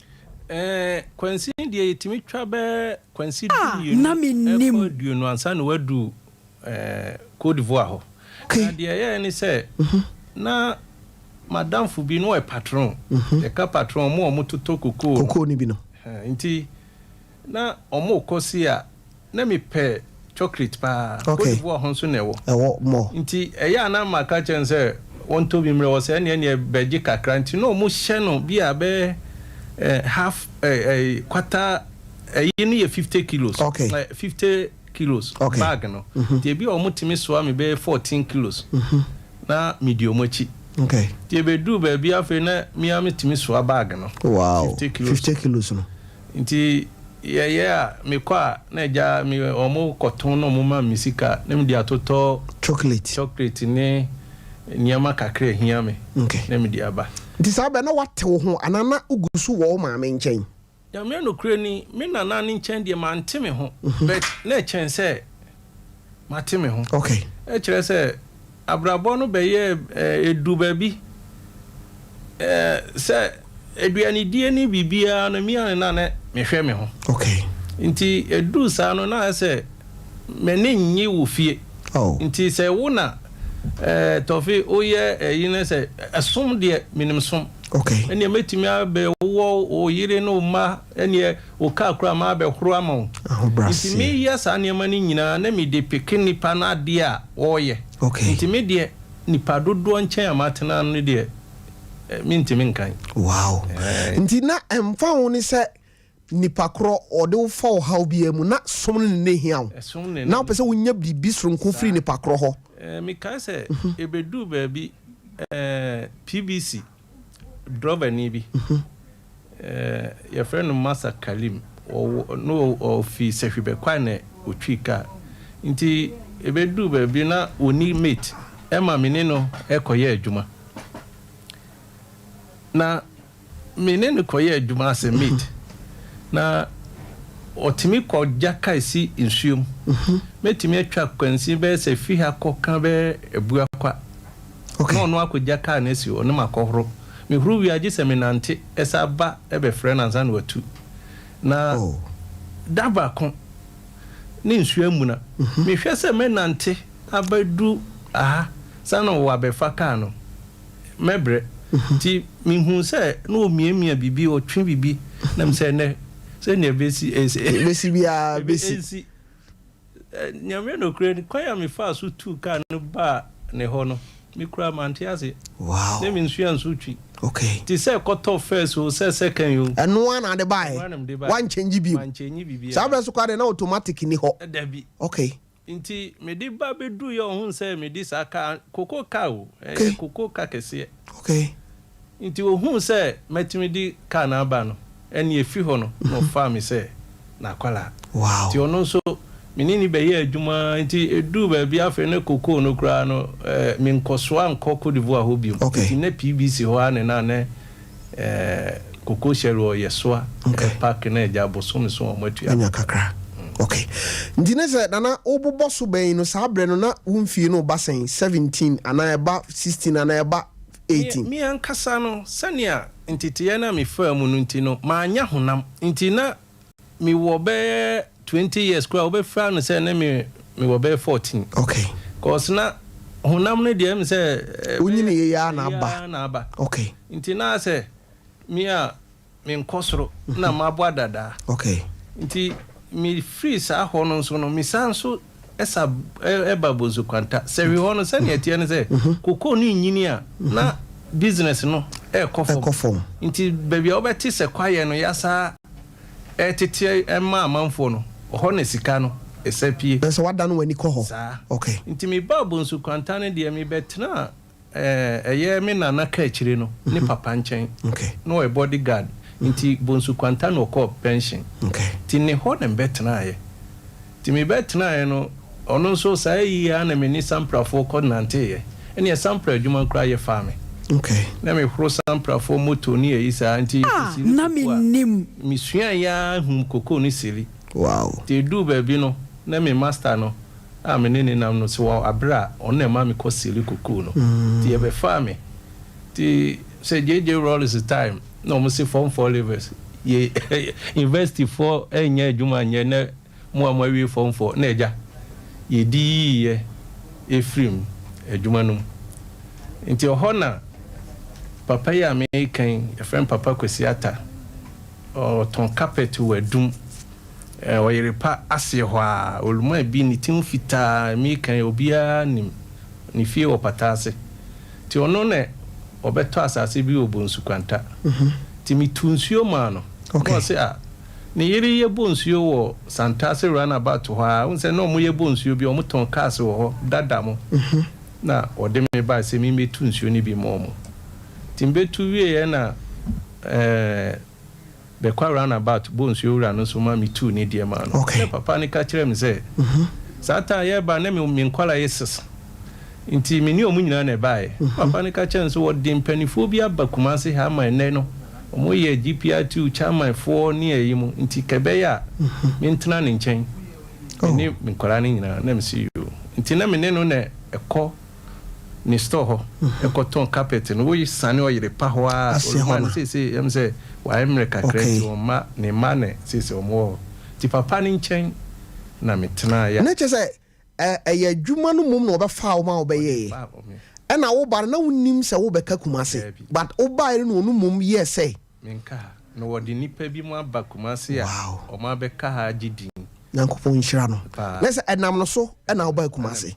Speaker 4: kwansiri die yetimi twa be kwansiri
Speaker 3: di na menim
Speaker 4: du no ansa na wadu Côte d'Ivoire ho na die ye ni se na madam fu bi no e patron e ka patron mo toto koko
Speaker 1: ni bi no
Speaker 4: nti na omo kosi a na me pe chocolate pa
Speaker 1: okay.
Speaker 4: Côte d'Ivoire ho so na
Speaker 1: ewo mo
Speaker 4: nti e ya na maka chen se won to bi mre wo se ne beji kakra nti no mo hye no bi a be half quarter ni 50 kilos
Speaker 1: okay.
Speaker 4: like 50 kilos
Speaker 1: okay.
Speaker 4: bag no nti bi o mo timi so am be 14 kilos na medium achi
Speaker 1: okay
Speaker 4: ti be do ba bi afi na mi am timi so bag no
Speaker 1: wow 50 kilos no
Speaker 4: nti yeah me kwa na ja mi omo koton no mo ma misika na mi dia toto chocolate ne nyama kakra hia me
Speaker 1: okay
Speaker 4: na mi dia ba
Speaker 1: nti sabe na wate wo ho anana ugusu wo ma me nchen
Speaker 4: ya me no kure ni me nana ni nchen de ma nteme ho but na chen se ma teme ho
Speaker 1: okay
Speaker 4: e kire se abrabo no be ye edu ba bi se eduani die ni bibia no mi an na na me hwe me ho
Speaker 1: okay
Speaker 4: nti edu sa no na se me ne nyi wo fie
Speaker 1: oh
Speaker 4: nti se wo na tofi oye yine se asom de minim som
Speaker 1: okay
Speaker 4: ene metimi abe wo o yire no ma ene o ka kura ma abe horo ama nti mi yesa ne ma ni nyina na mi de pikini pa na de a oye
Speaker 1: okay
Speaker 4: nti mi de nipa dodo nchen amatena no de mi ntimi nkan
Speaker 1: wow nti na emfa wo ni se nipa kro ode wo fa wo ha obi mu na som ne hia wo na pese wo nya bibi sronko free nipa kro ho
Speaker 4: mi ka se ebedu ba bi PBC driver ni bi your friend Masa Kalim no ofi sehwebe kwa na otwika nti ebedu ba bi na oni mate ema mene no ekoye adwuma na mene no koye adwuma as a mate na otimi ko jaka isi insuom metimi atwa kwansi be se fi ha koka be Abuakwa
Speaker 1: okay
Speaker 4: no akọ jaka na esi ono makohoro me huru wi agi seminante esa ba ebe friend ansa na watu na daba ko ni nsuo amuna me hwe se menante abadu aha sana wo abefa ka no mebre ti mi hu se no omiemia bibi o twe bibi na mse ne se ne besi
Speaker 1: bia besi
Speaker 4: nyame no kure kwa ya me fa so tu ka no ba ne ho no mi kura mantiase
Speaker 1: wow
Speaker 4: ne mi nsuan so twi
Speaker 1: Okay.
Speaker 4: Ti say koto first o say second you.
Speaker 1: And one and the buy. One change bi.
Speaker 4: One change bi.
Speaker 1: Sabra so kwade na automatic ni ho.
Speaker 4: Dabi.
Speaker 1: Okay.
Speaker 4: Nti me di ba be du yo hun say me di saka koko ka o. Koko ka kese.
Speaker 1: Okay.
Speaker 4: Nti o hun say metimi di ka na aba no. Eni efi ho no fa me say na kwala.
Speaker 1: Wow.
Speaker 4: Ti ono so menini be ye adwuma nti edu ba bia fe ne koko no kra no me nkoso ankoko divu a hobi nti na PBC ho ane na ne koko shero yesoa park na eja bosom so omatua
Speaker 1: anya kakra. Okay. Nti ne se nana obobo so ben no sa bre no na wumfie no basen 17 ana eba 16 ana eba 18.
Speaker 4: Mi ankasa no sania ntitiye na me fa mu no nti no ma anya honam nti na mi wo be 20 years kwa obe fa no say na me wo be 14.
Speaker 1: Okay.
Speaker 4: Cause na honam no de am say
Speaker 1: unyini ye ya na aba. Okay.
Speaker 4: Nti na say me nkosoro na mabwa dada.
Speaker 1: Okay.
Speaker 4: Nti mi free sa ho no so no mi sanso esa eba bozu kwanta se wi ho no se ne atie ne say koko no nyini a na business no ekofom. Nti baby obeti se kwaye no yasa etete ema amanfo no ho ne sika no esapie
Speaker 1: so wada no wani ko ho. Okay.
Speaker 4: Nti mi babo nsu kwanta ne de mi betena eye me nana ka akire no ne papa nchen.
Speaker 1: Okay.
Speaker 4: No a bodyguard. Nti bonsu kwanta no ko pension.
Speaker 1: Okay.
Speaker 4: Ti ne ho ne betena ye. Ti mi betena ye no ono so sai yi ana me ni samprafo ko nante ye. Ene sampra adwuma kra ye fa me.
Speaker 1: Okay.
Speaker 4: Na me hro sampra for moto ni e isa anti
Speaker 3: na menim
Speaker 4: mi sua ya hum koko ni sili.
Speaker 1: Wow.
Speaker 4: Ti du ba bi no na me master no a me ne nam no so abra ona ma me ko sili koko no. Ti e be fa me. Ti say JJ roll is the time. No mo se form for livers. Ye invest for enya adwuma nye na mo amawi form for na eja. Ye di ye efrim adwuma no. Nti ohona papa ya American a friend papa kwesiata o ton carpet wadum o yerepa ase ho a oluma bi ni tin fita American obia ni fie opatase ti ono ne obeto asase bi obonsu kwanta ti mitunsuo ma no o se a ni yiri ye bonsuo wo santase run about ho a unse no mo ye bonsuo bi o mo ton cars wo ho dada mo na ode me ba se mi metunsuo ni bi mo timbetu wie na be kwa run about bonsuo ura no so ma mi tu ni de ma no papa ni ka kire me say sata ye ba na me nkwala yeses nti me ni omu nyina na bae papa ni ka kire so wode mpanifo bi abakuma se ha man ne no omo ye GPR2 chairman for ni ayi mu nti kebe ya me ntena ne nchen ni me nkwala ni nyina na me see you nti na me ne no na ekọ ni store ho ekoton carpet no we sane o yire pa ho a man say em say wa America credit o ma ne mane say o mo ti papa ni nchen na metena ya
Speaker 1: na che say ya dwuma no mum no obefa o ma obeye e na wo bar na wonim se wo beka kumase but wo bar no no mum yes say
Speaker 4: menka no wodi nipa bi mu aba kumase a o ma beka ha gidi
Speaker 1: Yankopon nhyira no na se enam no so na wo ba kumase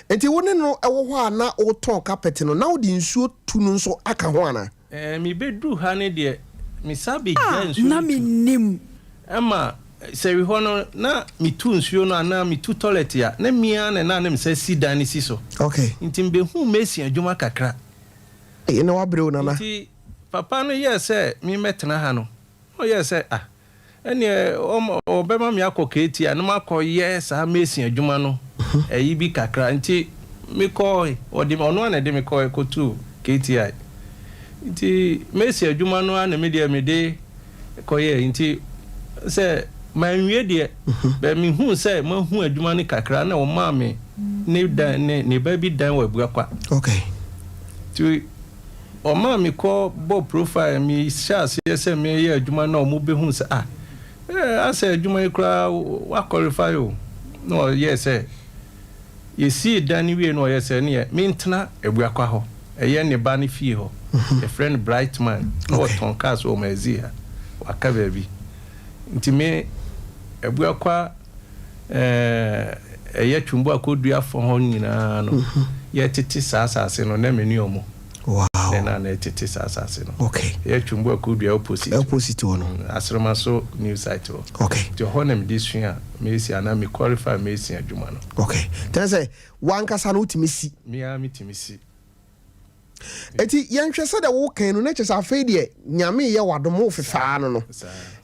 Speaker 1: enti woni no ewo ho ana wo ton carpet no na wo di nsuo tu no so aka ho ana
Speaker 4: mi bedu ha ne de mi sabi nsuo
Speaker 3: na menim
Speaker 4: ama se wi ho no na mi tu nsuo no ana mi tu toilet ya na mia na me se sida ni si so
Speaker 1: okay
Speaker 4: nti mbe hu mesi adwuma kakra
Speaker 1: na wa brew nana
Speaker 4: nti papa no yes mi metena ha no o yes eni obema mi akoketi anu makoye sa mesi adwuma no eyi bi kakra nti mi ko odi ono na de mi ko ekotu KTI nti mesi adwuma no na me de koye nti se manwie de be mi hu se ma hu adwuma ni kakra na o ma me ne ba bi dan wa Abuakwa
Speaker 1: okay
Speaker 4: ti o ma mi ko bo profile mi share se me ye adwuma na o mu be hu se I said, you may cry, what qualify you? No, yes, you see, Danny, we know, yes, and yet, Mintna, Abuakwa, a young Bani Fio, a friend bright man, what on cast or Mazia, or Cavebi. Intime Abuakwa, a yet Chumba could be up for honey, yet it is assassin on NAMENIM.
Speaker 1: Wow.
Speaker 4: then na tete asase no
Speaker 1: okay
Speaker 4: ye twumbo akudua
Speaker 1: opposite one
Speaker 4: asroma so new site
Speaker 1: okay
Speaker 4: to honem this year me si ana me qualify me si adwuma no
Speaker 1: okay tell say one kasa no timisi
Speaker 4: me a metimisi
Speaker 1: eti yenhwe se de wo kan no na kyesa afei de nyame ye wadomo fefa no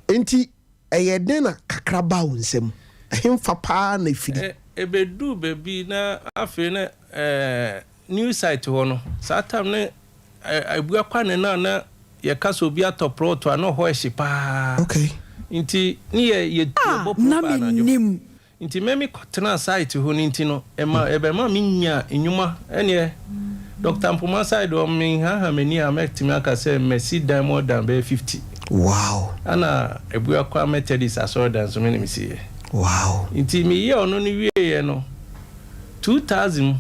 Speaker 1: enti eyeden na kakra ba wonsem ahemfa pa na fidi
Speaker 4: ebedu bebi na afei na new site ho no satam ne Abuakwa ne na ye kaso bi atopro to ano ho ehye pa
Speaker 1: okay
Speaker 4: nti ni ye bopo pa na
Speaker 3: NAMENIM
Speaker 4: nti memi kotena site ho ni nti no ebema minya enyuma ene Dr. Mpuma side o mi ha meni ametimi aka say Messi dan more than 50
Speaker 1: wow
Speaker 4: ana Abuakwa Methodist asodan so meni misi
Speaker 1: wow
Speaker 4: nti mi ye ono ni wie ye no 2000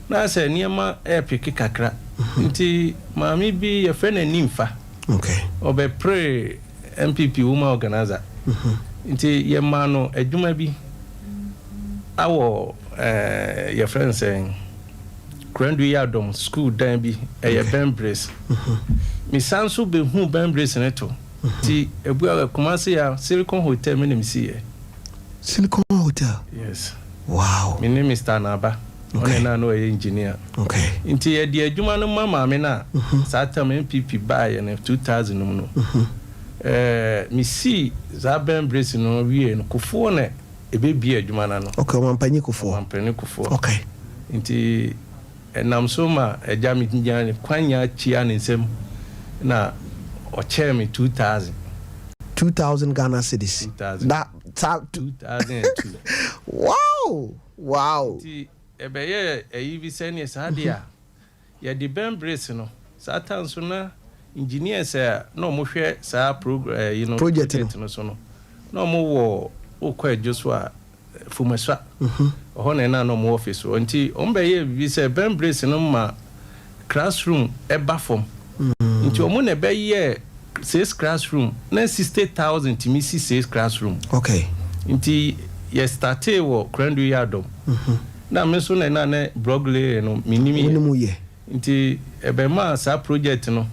Speaker 4: na say niema epic kakra nti mami bi ye friend nimfa
Speaker 1: okay
Speaker 4: obe pray MPP woman organizer nti ye ma no adwuma bi awo ye friend saying Krandu Yadom school dan bi eye Bembrace mi sanso be hu Bembrace neto ti Abuakwa Kumasi ya Silicon Hotel MENIM si
Speaker 1: Silicon Hotel
Speaker 4: yes
Speaker 1: wow
Speaker 4: my name is Tanaba okay. One na no engineer
Speaker 1: okay
Speaker 4: nti ye di adwuma no mama me na satam MPP buy in 2000 no mi si za Bembrace no wie no kufo na ebe bi adwuma na no
Speaker 1: okay mampanyi kufo okay
Speaker 4: nti enam so ma eja mi nyan kwanya chia ne nsem na o chair me 2000
Speaker 1: Ghana cedis that
Speaker 4: 2002
Speaker 1: wow
Speaker 4: ti ebeye eyi bi sene sadia ya di Bembrace no satan so na engineers no mo hwe sa program project no so no mo wo okwa Joshua Fumaswa ho na no mo office nti ombeye bi se Bembrace no ma classroom eba form nti omo na beye 6 classroom na 60,000 timisi 6 classroom
Speaker 1: okay
Speaker 4: nti ye started wo Krandu Yadom na me so na brogle no minimi
Speaker 1: ye
Speaker 4: nti ebe ma sa project no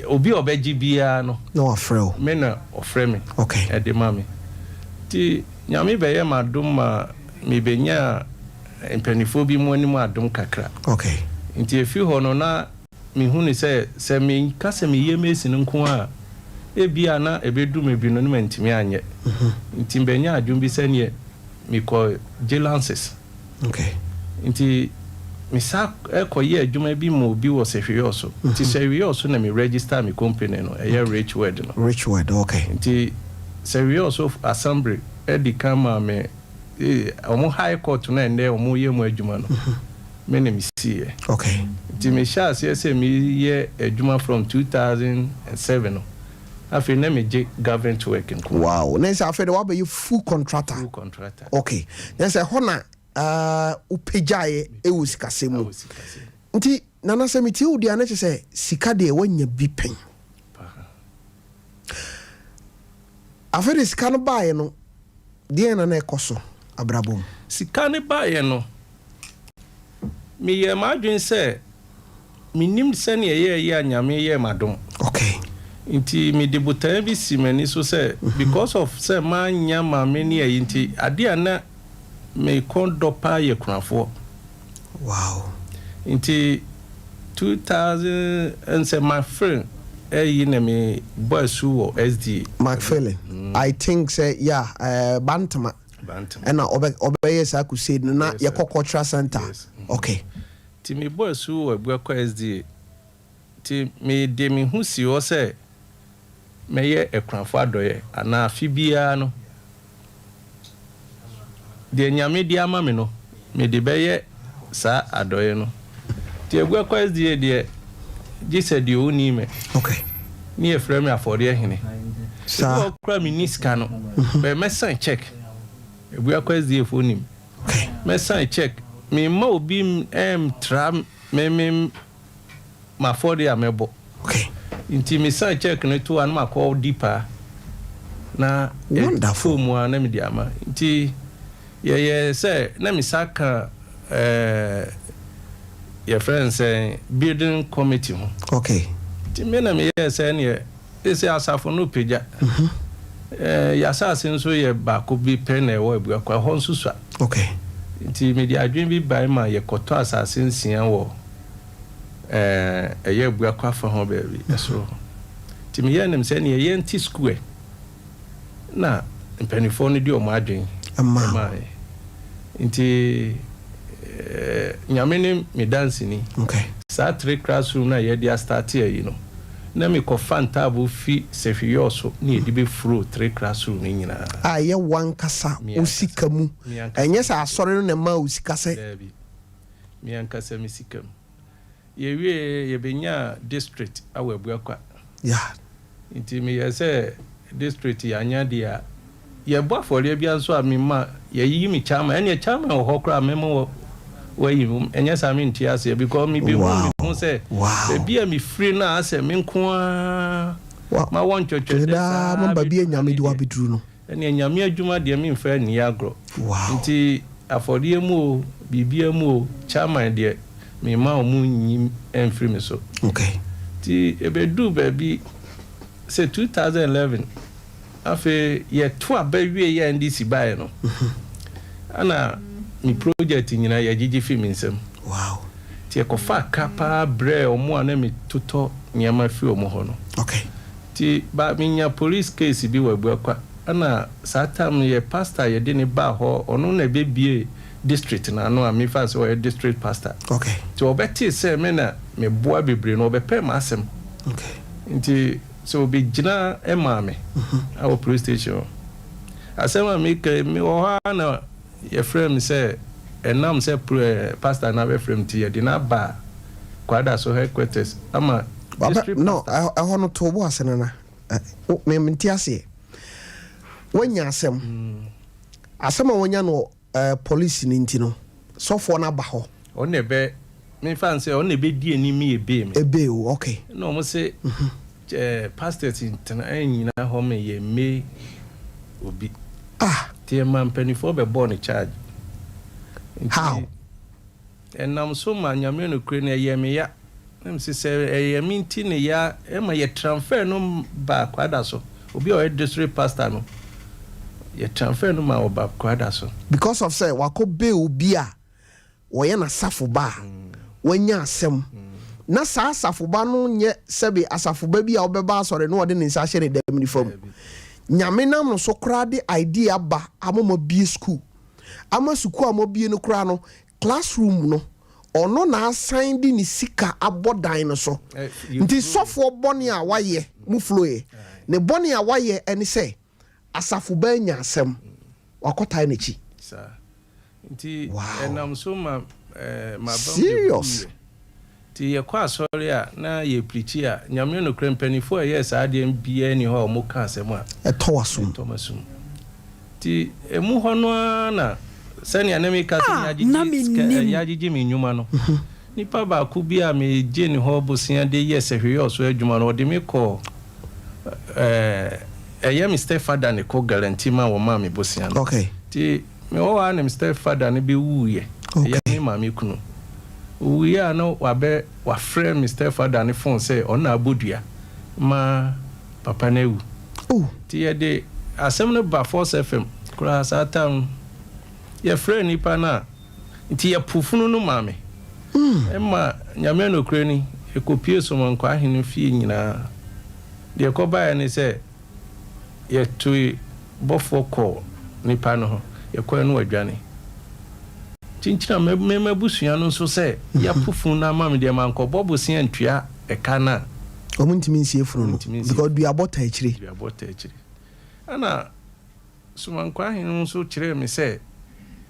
Speaker 4: obi obeji bia no
Speaker 1: no afrel
Speaker 4: me na ofre me
Speaker 1: okay
Speaker 4: e de mami ti nyame beye madum ma me benya empanifo bi mu ani mu adum kakra
Speaker 1: okay
Speaker 4: nti efi ho no na me hu ni se me kase me yemesi nko a ebia na ebedu me bi no ne mantimi anye nti benya adum bi se ne me ko jelances
Speaker 1: okay
Speaker 4: nti me sa ekoye adwuma bi mo bi wo se hwe oso nti se hwe oso na me register me company no eye Richworld no
Speaker 1: Richworld okay
Speaker 4: nti se hwe oso assembly edi kama me omo high court na ende omo ye mo adwuma no MENIM si
Speaker 1: okay
Speaker 4: nti me sha se me ye adwuma from 2007 no afi na me je government work nko
Speaker 1: wow na say afi de wa be full contractor okay na say hona upejaye ewusikasemu nti nana se meti udi anache se sika de wanya bi pen afere sika no baaye no de na ekoso abrabom
Speaker 4: sika ne baaye no mi ye madwen se minim se ne ye anyame ye madom
Speaker 1: okay
Speaker 4: nti mi de botan bi simani so se because of se manya mame ne ye nti ade ana me kondo pa ye kunafo
Speaker 1: wow
Speaker 4: nti 2000 and say my friend na me boss who SDA
Speaker 1: McFarlane I think say yeah Bantama and obey sa crusade na ye cultural center okay
Speaker 4: ti me boss who Abuakwa SDA ti me de me hu si o say me ye ekunafo adoye ana afibia no de nyame di ama me no me de beye sa adoye no ti Abuakwa SDA de gise de oni me
Speaker 1: okay
Speaker 4: ni e frame afode hene
Speaker 1: sa
Speaker 4: okra mi niska no be me sign check Abuakwa SDA fonim
Speaker 1: okay
Speaker 4: me sign check me ma obi tram me ma afode amebo
Speaker 1: okay
Speaker 4: inti me sign check no to an ma call deeper na
Speaker 1: wonderful
Speaker 4: mu na me di ama inti ye say na me saka your friends say building committee ho.
Speaker 1: Okay.
Speaker 4: Ti me na me say ne ese asafo no peja. Ya sasin so ye ba ko bi pen e wo Abuakwa ho nsusua.
Speaker 1: Okay.
Speaker 4: Ti me di adwen bi bai ma ye koto asasin sian wo ye Abuakwa fa ho ba bi eso. Ti me ye nem say ne ye nti school na mpanifo no di o ma adwen.
Speaker 1: Ama.
Speaker 4: Nti NAMENIM me dance ni.
Speaker 1: Okay.
Speaker 4: Sa 3 classroom na ye dia start here, you know. Na me ko fantable fi sefiyoso ni edi be fro 3 classroom ni nyina.
Speaker 1: Ye wan kasa osika mu. Enye sa asore no na ma osika se.
Speaker 4: Mi ankasa mi sikam. Ye wie ye benya district awa Abuakwa.
Speaker 1: Yeah.
Speaker 4: Nti me ye say district ya nya dia ye bo afore bia so amema ye yi mi chama ene chama o hokra memo we enye sa mi ntiase because me be who say be me free na ase me nko ma won chocho
Speaker 1: da ma ba bi enyame di wa beduru no
Speaker 4: ene enyame adwuma de me mfa ni agro nti afore mu bibia mu chama de me ma o mu nyim enfree me so.
Speaker 1: Okay.
Speaker 4: Ti ebedu ba bi say 2011 afi ye to abawie ye ndisi bae no ana mi project nyina ye gigi film nsem.
Speaker 1: Wow.
Speaker 4: Ti ekofa kapa bre omo ana mi toto nyama fi omo ho no.
Speaker 1: Okay.
Speaker 4: Ti ba minya police case bi wa Abuakwa ana satam ye pastor ye de ne ba ho ono na bebie district na no ami fa so ye district pastor.
Speaker 1: Okay.
Speaker 4: Ti obeti se me na me boa bebre no obepe ma asem.
Speaker 1: Okay.
Speaker 4: Nti so be jina emame our police station asema me o na your friend say enam say pastor na be friend ti de na ba kwada so headquarters ama
Speaker 1: no I want to bo asena na me menti ase wanya asema wanya no police ni nti no sofo na ba ho
Speaker 4: on ne be me fan say on ne be die ni me ebe
Speaker 1: o. Okay.
Speaker 4: No mo say pastors in anyina ho me ye me obi tie man penifo be born charge.
Speaker 1: How?
Speaker 4: And nam so ma nyame no kure na ye me ya nem say ye minti ne ya e ma ye transfer no ba kwada so obi o district pastor no ye transfer no ma o ba kwada so
Speaker 1: because of say wakobe obi a wo ye na safo ba wanya asem na sa asafoba no nye sebe asafoba bi a obeba asore no ode ne nsa hye ne dam ni fam nyame nam no so kra de idea ba amoma bi school ama school amobie no kra no classroom no ono na assign di ni sika abodan no so nti sofo boni a waye mu floye ne boni a waye eni se asafoba nya asem wakotai na chi
Speaker 4: sa nti enam so ma
Speaker 1: serious.
Speaker 4: Ti ye kwa sorry a na ye preach a nyame no krempanifo ye sa de bia ni ho mo ka asem a
Speaker 1: tomasum
Speaker 4: ti emu ho no na sani anemi ka ya gigi mi nyuma no nipa ba ku bia me je ni ho bosia de ye se hwe so adwuma no de me ko eye mi stepfather ne ko guarantee ma wo ma me bosia no.
Speaker 1: Okay.
Speaker 4: Ti me wo wa ne mi stepfather ne be wuye ye ni ma me kunu we are no wabe wa friend Mr. Father ne phone say ona abodua ma papa na ewu ti ye de asem no ba Force FM kura satan ye friend nipa na ti ye pufunu no mame emma nyame no kure ni e kopie so man kwa hinu fie nyina de ko ba ne say ye tu bofo ko nipa no ye ko no adwane chinchina me busua no so se ya pufu na mam de man ko bobusia ntua e kana
Speaker 1: omuntimi nsie furu no because du abota ekire ana suman kwa hin so kire me se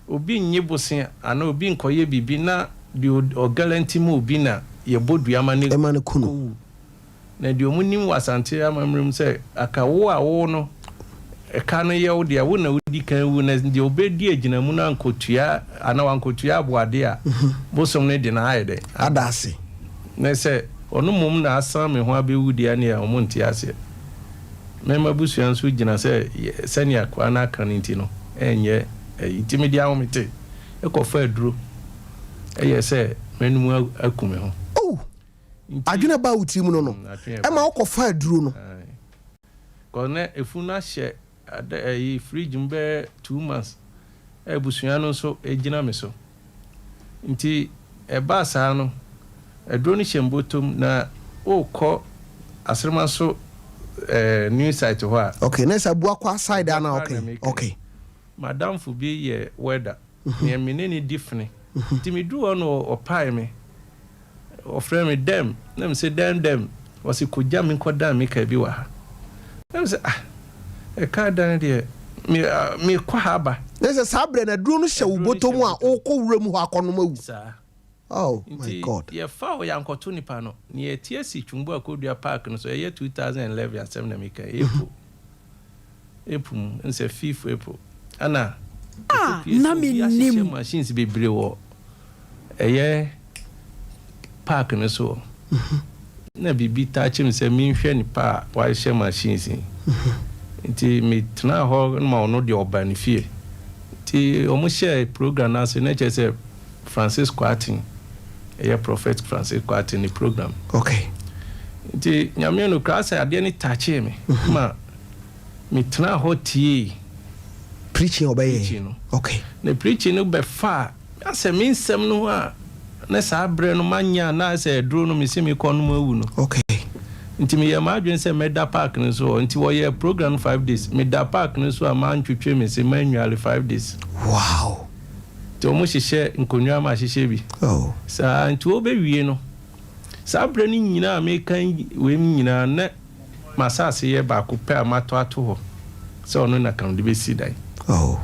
Speaker 1: obi nyi busia ana obi nkoye bibi na di o guarantee mu obi na ye bodua ma ne kunu
Speaker 4: na di omunim wasante amamrem se aka wo a wo no e kan ye wo de wo na wodi kan wu na de obedi agina mu na nkotua ana wankotua aboade a bosom ne de na ayede
Speaker 1: adase
Speaker 4: na se onu mum na asan me ho abewudi ane a omonti ase mema busuan so gina se sani akwa na kan nti no enye intimidi awomete e ko fa aduro eye se menum akume ho
Speaker 1: oh adwene ba wuti mu no e ma okofa aduro no
Speaker 4: kone efuna hye ada fridge mbe 2 months ebusua no so ejina me so nti eba saa no aduro ni hyembotom na okọ asrema so new site ho a
Speaker 1: okay nesa Abuakwa side ana okay
Speaker 4: madam fu bi ye weather ne meneni different nti me do no opai me ofre me dem na me say dem was ikogya me koda me ka bi wa ha na me say e ka dan de me kwa haba
Speaker 1: nesa sabre na duro no hye wo botom a okọ wura mu ho akonom awu oh my god
Speaker 4: ye fa o yankoto nipa no ne ye tie si twumbu akodua park no so ye 2011 asem na me ka epum nse fifo epo ana
Speaker 3: NAMENIM
Speaker 4: machines bebre wo eye park no so na bibi ta chim se mi hwe ni pa wa hye machines nti me tna ho ma ono de oban fie nti omo share program na so na che se Francisco Atin prophet Francisco Atin ni program
Speaker 1: okay
Speaker 4: nti nyame no class ade ni tache me ma me tna ho tie
Speaker 1: preaching obey okay
Speaker 4: na preaching no be fa ase me nsem no a na sa bre no manya na ase duro no me se me kono awu no
Speaker 1: okay
Speaker 4: nti me ye ma adwen se meda park no so nti wo ye program 5 days meda park no so a man twetwe me se manually 5 days
Speaker 1: wow
Speaker 4: to mo hihye nkonwa ma hihye bi
Speaker 1: oh
Speaker 4: sa nti wo be wie no sa bre ni nyina me kan we nyina na masase ye ba ko pe amato ato ho se ono na kan de be si dai
Speaker 1: oh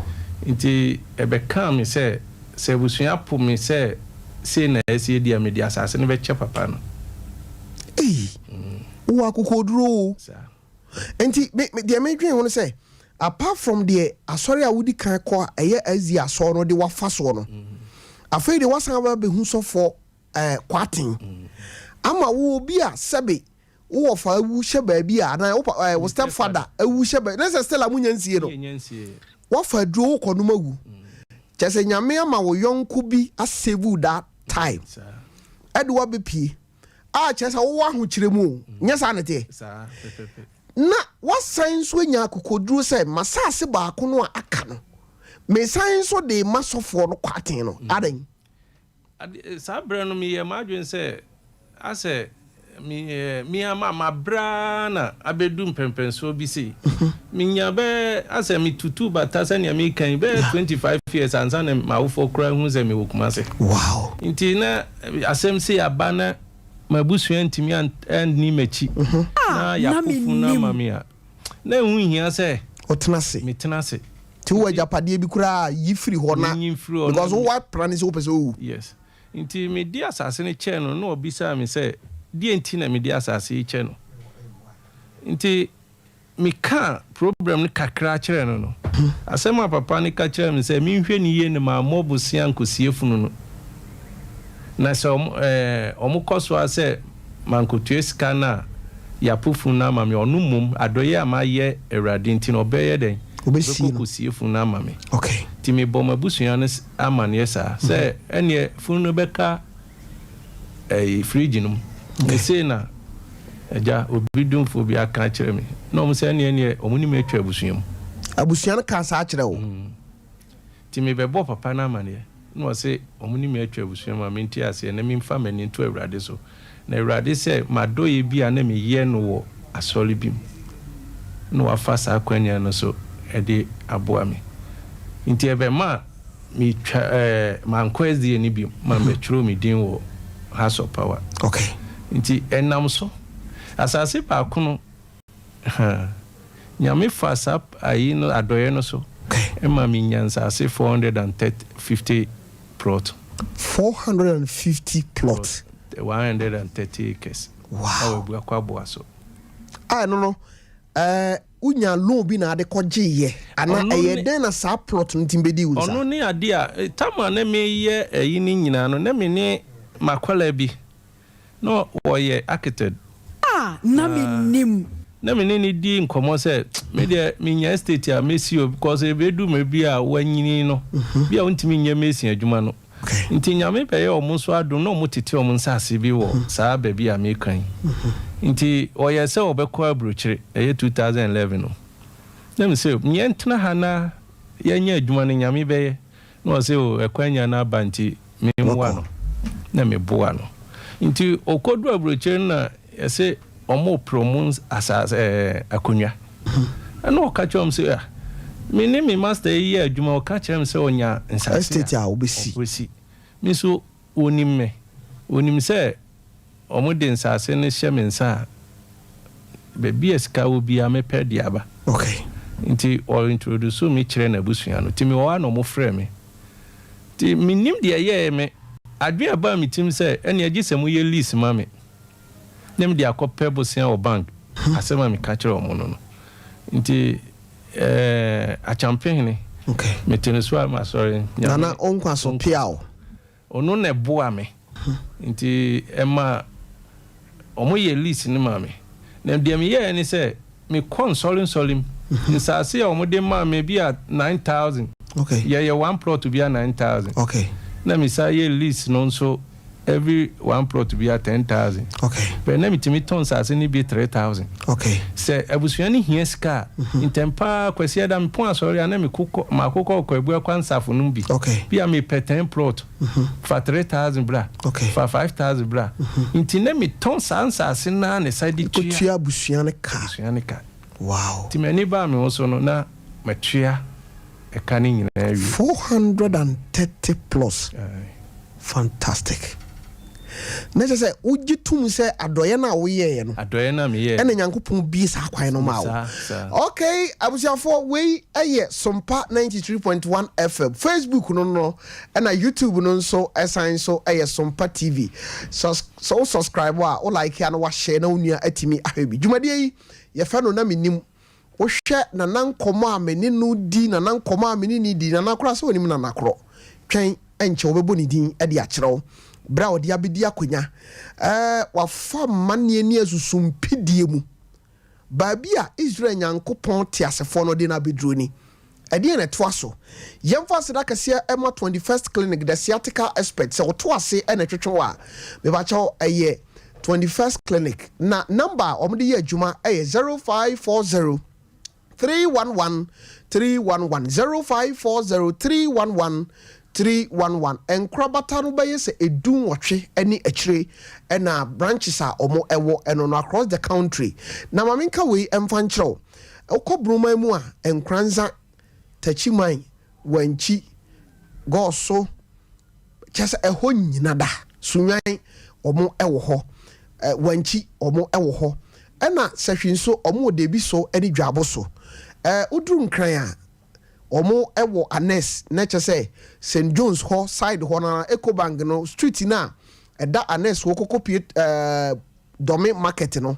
Speaker 4: nti ebe kan me se busua po me se na esi dia me dia asase ne be che papa no
Speaker 1: wo akokoduro nti de me dwen ho se apart from the asori awudi kan ko eye azi aso no de wafa so no afei de wasan ba be hu so for kwatin ama wo bi a sebe wo fa awu hye ba bi a na wo step father awu hye ba na se stella munyansie no wafa duro ko no mawu chese nyame ama wo yonku bi asevu that time edwa be pie a chese wo wa ho kiremu nyesa ne te na wasan so nya kokoduru se masase ba ko no aka no me san so de masofo no kwaten no adan
Speaker 4: sabre no me ye madwen se ase mi ama mabra na abedu mpempenso bi se minya be ase mi tutu batasa ne mi kan be 25 years ansa na mawofo kra hu ze me wokuma se
Speaker 1: wow
Speaker 4: nti na asem se abana mabusu antimi and ni machi na yakofu na mamia na hu hia se
Speaker 1: otenase
Speaker 4: metenase
Speaker 1: ti wo japade bi kura yifiri ho na because wo plan is opese o
Speaker 4: yes nti me di asase ne che no na obisa me se di enti na me di asase che no nti me ka problem ne kakra kire no asema papa ne ka kire me se me hwe ni ye ne ma mobusia nkosiefunu no na so omukoso ase mankotu esika na yapofu na mame onumum adoye amaye erade nti no obeye den obekosiefunu na mame
Speaker 1: okay
Speaker 4: ti me bom abusuya ne amane yesa se ene funu beka fridge num me say na eja obidumfo bi aka kire me no mo se ene omuni me atwa
Speaker 1: abusuya ne ka sa kire wo
Speaker 4: ti me bebo papa na amane no say omuni me atwa abusuya ma me nti ase na me mfa mani nto awrade so na awrade se madoye bi ana me ye no wo asori bim no afa sa kwanya no so ede aboa me nti ebe ma mi manko SDA ni bi ma me tro mi din wo House of Power
Speaker 1: okay
Speaker 4: nti enam so asase pa kono nyame fa sap ayi no adoye no so ema mi nyansa ase 450 plot 130 acres
Speaker 1: wow
Speaker 4: Abuakwa boa so
Speaker 1: no unya loan bi na ade kogye ana eyeden na sa plot ntimbedi unsa
Speaker 4: ono ni ade a tama na me ye eyi ni nyina no na me ni makwala bi no woye architect
Speaker 3: NAMENIM
Speaker 4: na me ni di nkomo se me de minya estate a mesio because e bedu me bi a wanyini no bi a untimi nya mesi adwuma no
Speaker 1: Okay.
Speaker 4: Inti nyame beye omo so ado no mo tete omo nsase bi wo saa ba bi American. Inti oye se obekọ abrochire 2011 no. Dem say me entna hana yenya adwuma no nyame beye no say o ekwanya na banti me mwa no. Na me boa no. Inti okodu abrochire na say omo promos asas akonwa. Ana o ka chom say MENIM master here adwuma o ka chem say onya nsase
Speaker 1: estate a obesi
Speaker 4: mi so onim say omo de nsase ne hye me nsa be bi eska obi a me pɛ de aba.
Speaker 1: Okay.
Speaker 4: Nti or introduce me kire na busua no timi wa no mo frɛ me ti MENIM de ye me adwe aba me tim say ene agisem ye lease ma me nem de akɔpɛ busua o bank asema me ka kire omo no nti a champion ni.
Speaker 1: Okay.
Speaker 4: Me teneswa ma sorry.
Speaker 1: Nana onkwa so piao.
Speaker 4: Ono na boa me. Nti ema omo ye list ni ma me. Na dem ye ni say me consoling. Nsase ya omo de ma me bi a 9,000.
Speaker 1: Okay.
Speaker 4: Yeah, one plot to be a 9,000.
Speaker 1: Okay.
Speaker 4: Na me say ye list no so every one plot to be a 10,000.
Speaker 1: Okay.
Speaker 4: But na me timi ton sase ni be 3,000.
Speaker 1: Okay.
Speaker 4: Say abusua ni hia ska intempa kwasi ada me pon asori ana me kokko makokko ko Abuakwa nsafo no bi.
Speaker 1: Okay.
Speaker 4: Bia me pe 10 plot for 3,000 bra.
Speaker 1: Okay.
Speaker 4: For 5,000 bra. Inti na me ton sase na ne side
Speaker 1: tua abusua ne ka.
Speaker 4: Abusua ne ka.
Speaker 1: Wow.
Speaker 4: Ti me ni ba me so no na matua e ka ni nyina wi
Speaker 1: 430 plus. Fantastic. Na je say ugitum say adoye na wo ye no.
Speaker 4: Adoye na me ye.
Speaker 1: Ene Nyankopon bi sa kwan no ma wo. Okay, abusiafo we eye Sompa 93.1 FM. Facebook no and YouTube no so assign so eye Sompa TV. So subscribe wa o like ya no wa share na onua atimi ahwebi. Dwumade yi ye fa no na menim. Wo hwe na nankomo a meni no di na nankomo a meni ni di na nakora so onim na nakoro. Twen enche wo bebo ni din e de akyerew. Bra odi abedi akonya wa fa mane ni asusumpidie mu ba bia Israel Nyankopon te asefo no de na bedro ni ade na to aso yemfa seda kase ema 21st clinic the sciatica expert se to ase na twetwe wa me ba chaw 21st clinic na number omde ye adwuma 0540 311 0540 311 311 enkrabata no baye se edun wotwe ani akire na branches a omo ewo eno no across the country na mamenka we emfa nkyerɛw okobruman mu a enkranza tachiman wanchi goso kyesa eho nyina da sunwan omo ewo ho wanchi omo ewo ho na sahwinso omo de bi so ani dwabo so udru nkran a omo ewo anes na say St John's ho side ho na Ecobank no street na eda anes wo kokopie domain market no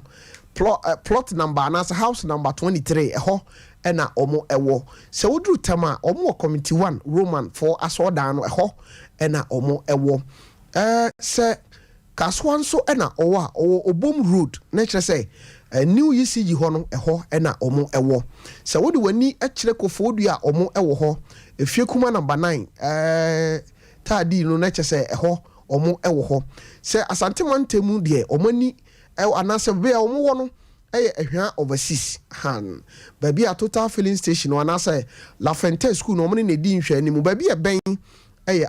Speaker 1: plot number na house number 23 ho na omo ewo se wodru tema omo committee 1 Roman for asoda no ho na omo ewo se kaswan so na owa obom road na say new UCG ho no ho na omo ewo se wodi wani akire kofodu a omo ewo ho efie kuma number 9 tadi no na say ho omo ewo ho se asante mantemu de omani anase be omo wo no ehwa overseas han baby a total filling station wana say La Fente school no omani ne di nhwa ni mu baby e ben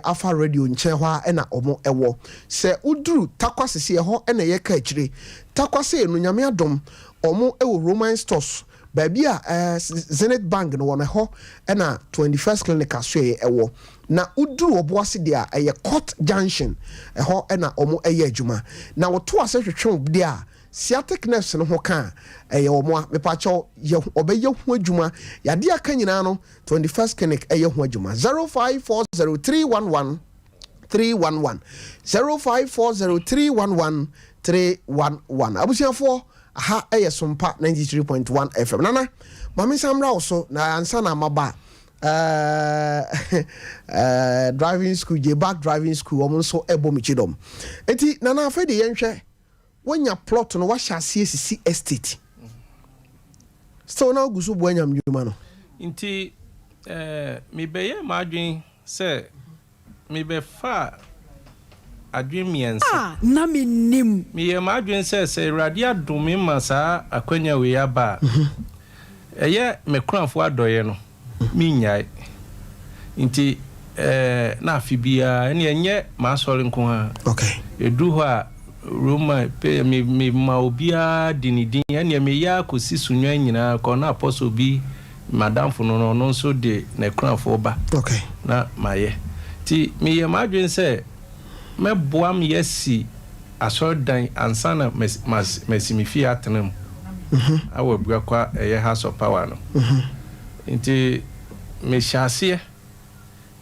Speaker 1: Alpha radio nche hwa na omo ewo se uduru takwasese ho na ye ka akire takwase no nyame adom omo ewo Roman stores baby a Zenith Bank no wona ho na 21st clinic aswe ewo na uduru oboase dia court junction ho na omo adwuma na wo to ase hwehwe dia sciatic nerves no ho ka omo mepacho ye obeye ho adwuma yade aka nyina no 21st clinic ho adwuma 0540311311 0540311311 abusiafo aha Sompa 93.1 FM nana mami samra also na ansa na maba driving school back driving school omo so ebo michidom enti nana afede yenhwe wanya plot no wa hyase sisi estate so na ogusu bo anyam dwuma no
Speaker 4: nti me beye madwen se me be fa adwen miensa
Speaker 3: na menim
Speaker 4: me ye ma adwen se radio adome ma saa akwanya we aba eye me kranfo adoye no me nyai nti na afibia ene enye ma sori nko ha
Speaker 1: okay
Speaker 4: edu ho a Roma pe me ma obia dinidin ene me ya kosi sunwa nyina ko na apostle bi madam fo no no so de na kranfo ba
Speaker 1: okay
Speaker 4: na maye ti me ye ma adwen se me boam yesi asordan ansana mesimifi atenam awo Abuakwa house of power no nti me hyase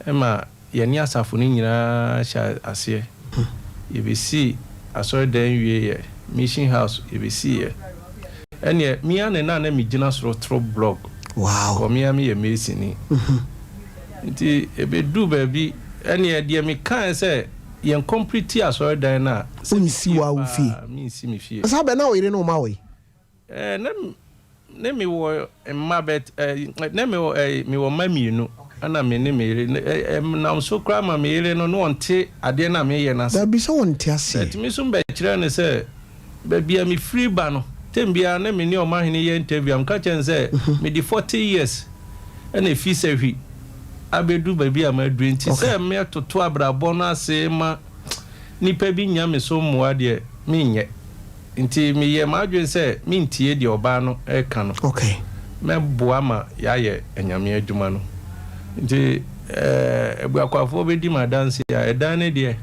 Speaker 4: ema yeni asafo ni nyina hyase yebesi asordan wie mission house yebesi ye ene mi ane na me gina soro tro blog
Speaker 1: wow
Speaker 4: ko mi ye mesini nti ebedu baby ene de me kan se yen complete asordan na
Speaker 1: unsi wa ufi
Speaker 4: mi si mi fie
Speaker 1: asa be na oyire no ma we
Speaker 4: ne mi wo mabet ne mi wo mamienu ana me ne me na so kra ma me yele no no nte ade na me ye na
Speaker 1: da bi so wonte ase
Speaker 4: set mi so be kire ne se be bia mi free ba no tembia na me ni o ma hene ye interview am ka chen se me di 40 years and if se hwi abedu ba bia ma adwenti se me toto abrabo no ase ma nipa bi nya me so mo ade me nye nti me ye ma adwen se me ntie de oba no e ka no
Speaker 1: okay
Speaker 4: me boa ma ya ye enyame adwuma no nti Abuakwafo be di madanse ya edan ne de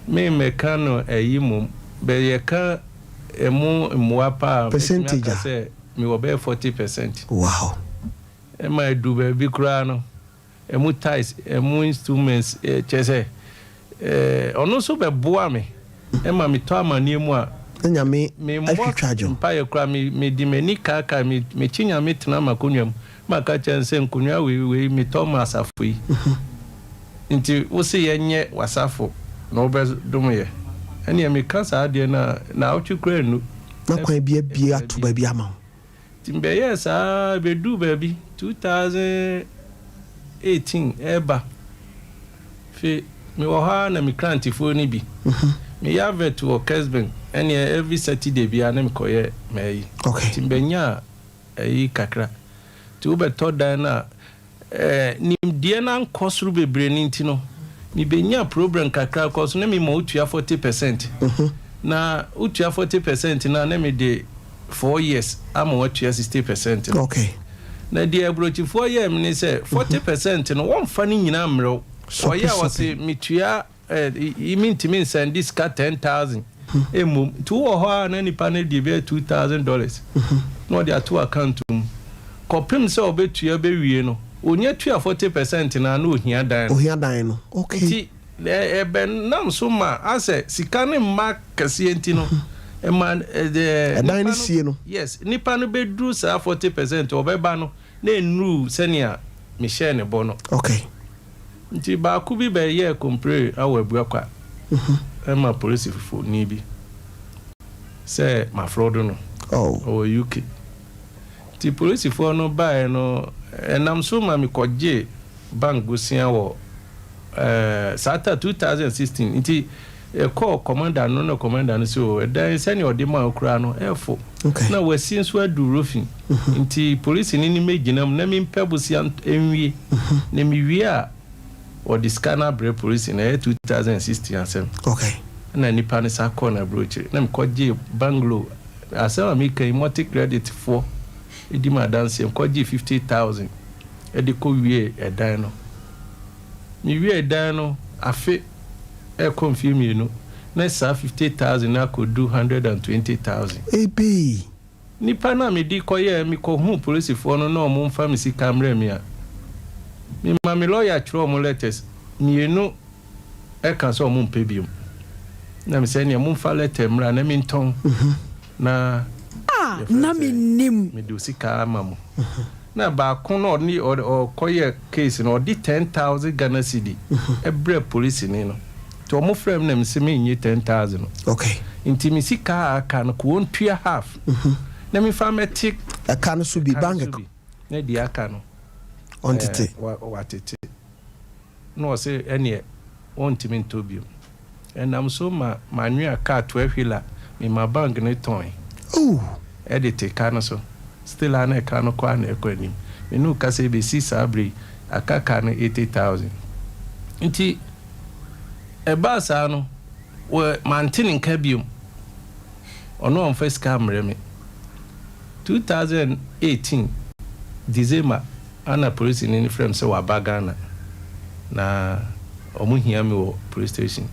Speaker 4: me ka no eyi mum be ye ka emu muapa
Speaker 1: percentage
Speaker 4: se me wo be 40%.
Speaker 1: wow
Speaker 4: e ma du be bi kura no emu ties emu instruments chese ono so be boa me e ma mi to amani mu a
Speaker 1: nyame atwitwajo
Speaker 4: mpa ye kura me di mani kaka me chinya me tena makonwam maka chense nkunwa we me to ma asafo yi nti wo se yenye wasafo na obe dum ye ene me kasa ade na otwikura nu
Speaker 1: na kwan bia ato ba bia ma
Speaker 4: timbe yes be du baby 2018 eba fe me wo ha na me krantifo ni bi me ya vet wo Kesben ene every Saturday bia na me koye mai
Speaker 1: okay
Speaker 4: timbe nya yi kakra ti ube to dan na nimdie na nkosuru bebre ni ntino mi benya problem kakra koso na mi ma utua 40% na utua 40% na me de 4 years ama utua 60%
Speaker 1: okay
Speaker 4: na de abrochi 4 years mi say 40% no won fa ni nyina mrew so ya wase mitua imintimi send this ka 10,000 emum tu wo ho na nipa na de be $2,000 no de ato account kopim se obetua be wie no onye tua 40% na na ohia dan
Speaker 1: no okay
Speaker 4: ti ebe nam so ma ase sika ne ma kase enti no e ma de
Speaker 1: dan sie no
Speaker 4: yes nipa no be dru sa 40% obeba no na enru senia me share ne bo no
Speaker 1: okay
Speaker 4: nti ba ku bi be ye compare awa Abuakwa e ma police fifo ni bi se ma fraud no o UK ti police fo no ba no enam so ma mi koje bank gosia wo sata 2016 nti call commander no so dan seni odima okura no efo na wasi nso adu rofin nti police ni meginam na mi mpebusia enwie na mi wie a o discanner bre police na 2016 asem
Speaker 1: okay
Speaker 4: na nipa ne sa call na broche na mi koje banglo asema mi kan multi credit for edima dance koje 50,000 ediko wie edan no mi wie edan no afi confirm you know na sa 50,000 na ko do 120,000
Speaker 1: ebe
Speaker 4: nipa na me di koye mi ko hu police for no na o mo mfa mi si camera mi a mi ma mi lawyer chro mo letters mi enu e kan so mo mpe biom na mi se ne mo mfa letter mra na mi nton na
Speaker 3: na menim
Speaker 4: mi do sika amamo na ba kono ni o koye case no di 10,000 Ghana cedi ebre police ni no to mo frame na mi se me nyi 10,000
Speaker 1: okay
Speaker 4: inti mi sika aka no ko ontua half na mi fa metik
Speaker 1: aka no so bi bank
Speaker 4: na di aka no
Speaker 1: on tete
Speaker 4: wa tete no say ene want me to be. And I'm so my new car 12 wheeler in my bank ne toy.
Speaker 1: Oh,
Speaker 4: edit car so. Still an car no kwa na ekwanim. Me no ka say be 6 abri aka no 80,000. Nti e ba sa no we maintaining kabium. Ono on first camera me. 2018 December ana police in any frame so wa bagana na omu hia me wo police station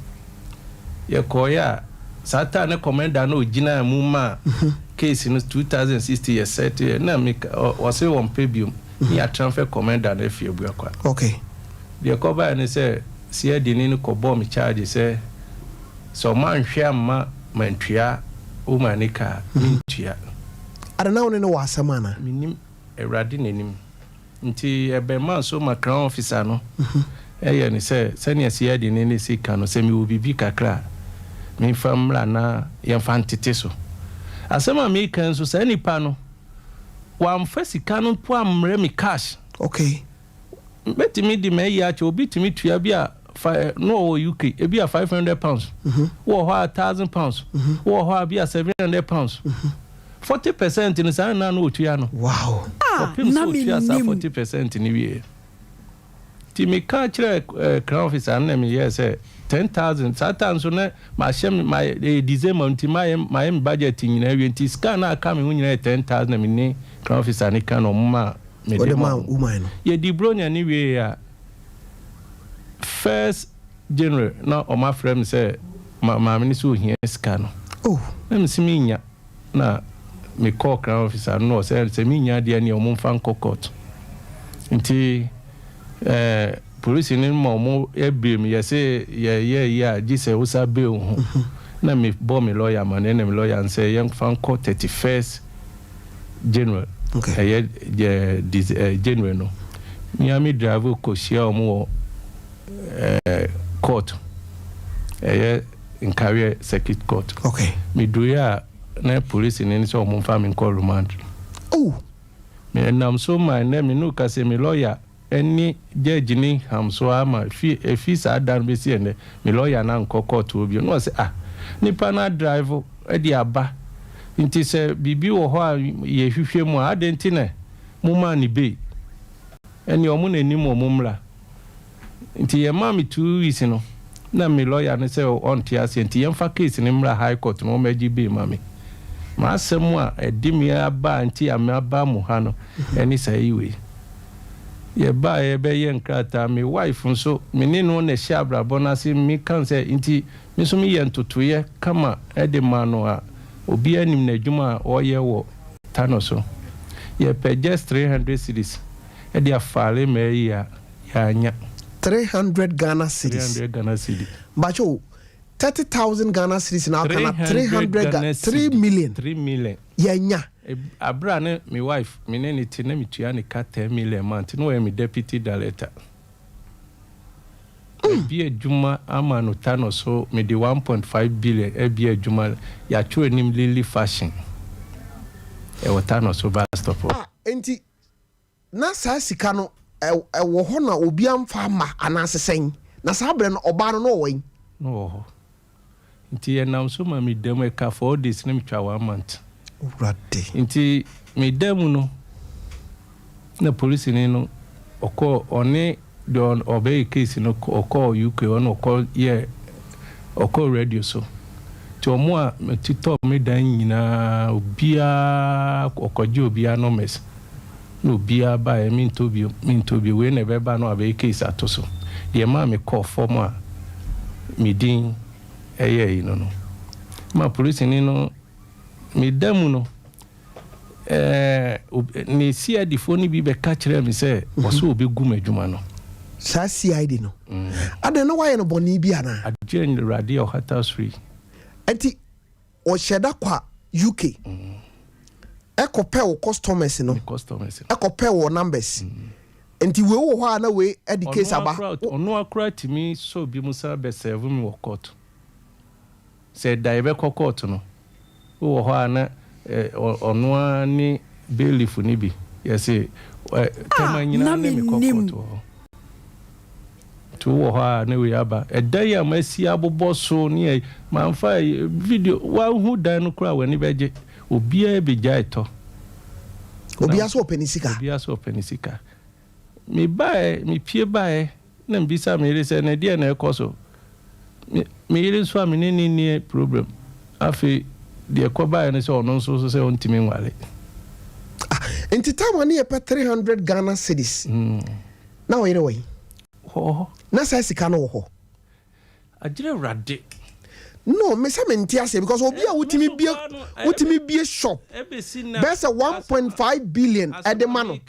Speaker 4: ye koya sata ne commander no gina mu ma case in 2060 years set na me was say one pebium ni a transfer commander na fi Abuakwa.
Speaker 1: Okay,
Speaker 4: the cover ne say see de ni ko bomb charge say so man hwe amma mantua o manika mintua
Speaker 1: adana woni no wasamana
Speaker 4: minim erade nenim nti ebe man so ma crown officer no eye ni say senior see de ni si kan no say mi obibi kakra mi famla na ye fantete so asema mi kan so say nipa no wa mfasika no po amre mi cash.
Speaker 1: Okay,
Speaker 4: betimi di me ya che obi timi tua bi a no UK e bi a 500 pounds wo ho 1,000 pounds wo ho bi a 700 pounds 40% in sa na no tua no.
Speaker 1: Wow.
Speaker 2: NAMENIM
Speaker 4: 40% ni wie ti me ka kire crown officer na me yes 10,000 satan so na ma shem my December nti my budget nyina wie nti scan na aka me hu nyina 10,000 na me ni crown officer ni kan o ma me
Speaker 1: de ma woman no
Speaker 4: ye di bronya ni wie ya first January na o ma frame say ma me ni so hia scan no.
Speaker 1: Oh,
Speaker 4: na me simi nya na me call crown officer no say me nya dia ni o mo fan court nti police ni mo ebim ye say ye gise usa be ho na me bo me lawyer man na me lawyer say young fan court 31st January.
Speaker 1: Okay,
Speaker 4: January no me drive ko share mo court in career circuit court.
Speaker 1: okay,
Speaker 4: Me do ya na police ni so mo fa me call remand.
Speaker 1: oh,
Speaker 4: Me nam so my name no ka say me lawyer any judge ni hamso ama fi sa dan be si ene me lawyer na nko court obi no say nipa na drive e di aba nti se bibi wo ho a ye hwehwe mu adenti na mu ma ni be eni omu na ni mu mumra nti ye ma me 2 weeks no na me lawyer ne say on tia se nti ye mfa case ni mra high court no maji be ma me ma asem a edi me aba nti amaba mu ha no eni say we ye ba ye be ye nkrata me wife nso me ni no na sha brabona se me kan say nti me so me ye ntotoye kama e de ma no a obi anim na adwuma o ye wo tano so ye pe just 300 cedis e de afale me ya anya
Speaker 1: 300 Ghana cedis.
Speaker 4: 300 Ghana cedis
Speaker 1: Bacho 30,000 Ghana cedis now kana 3 million.
Speaker 4: 3 million
Speaker 1: Yenya.
Speaker 4: Abra ne my wife me ne ni tina mi tua ne ka 10 million month no we me deputy director. Bi adwuma ama no tano so me de 1.5 billion e bi adwuma ya twa nim lily fashion e wotano so ba stop.
Speaker 1: Enti na sa sika no e wo ho na obi amfa ma anasesen na sa bre no oba no no wen
Speaker 4: no ho nti ye nam so ma me dem e ka for this nim twa 1 month
Speaker 1: urade
Speaker 4: nti me dem no na police ni no oko one don obey case no oko UK on oko ye oko radio so ti omo a tito me dan nyina obia okoje obia no mes no obia ba e min tobi we na be ba no abey case atoso de ma me call form a me din eye no ma police ni no me damu no ni si adifo bi be ka kire me say oso obi gu madwuma no
Speaker 1: sa CID no ade no waye no boni bi ana
Speaker 4: adjen radio hata free
Speaker 1: enti o sheda kwa UK ekopɛ wo customers no ekopɛ wo numbers enti we wo ho ana we edi case aba
Speaker 4: ono akura timi so bi musa be serve me wo court say daibe court no wo ho ana ono ani bailiff ni bi yes tema nyina na me court to wo na we aba edan ya masi abobo so ne man fa video wa hu dan no kura wani beje obia beja eto
Speaker 1: obia so penisika
Speaker 4: me bae me pie bae na mbisa me rese na dia na ekoso me yire so amene ni problem afi de ekoba na se ono so se ontimi nwale
Speaker 1: enti time na ye pa 300 Ghana cedis na wo yire we
Speaker 4: ho
Speaker 1: na sa sika no ho
Speaker 4: agire rade
Speaker 1: no me say me ntia because obi a wutimi bie shop there's a 1.5 billion at the man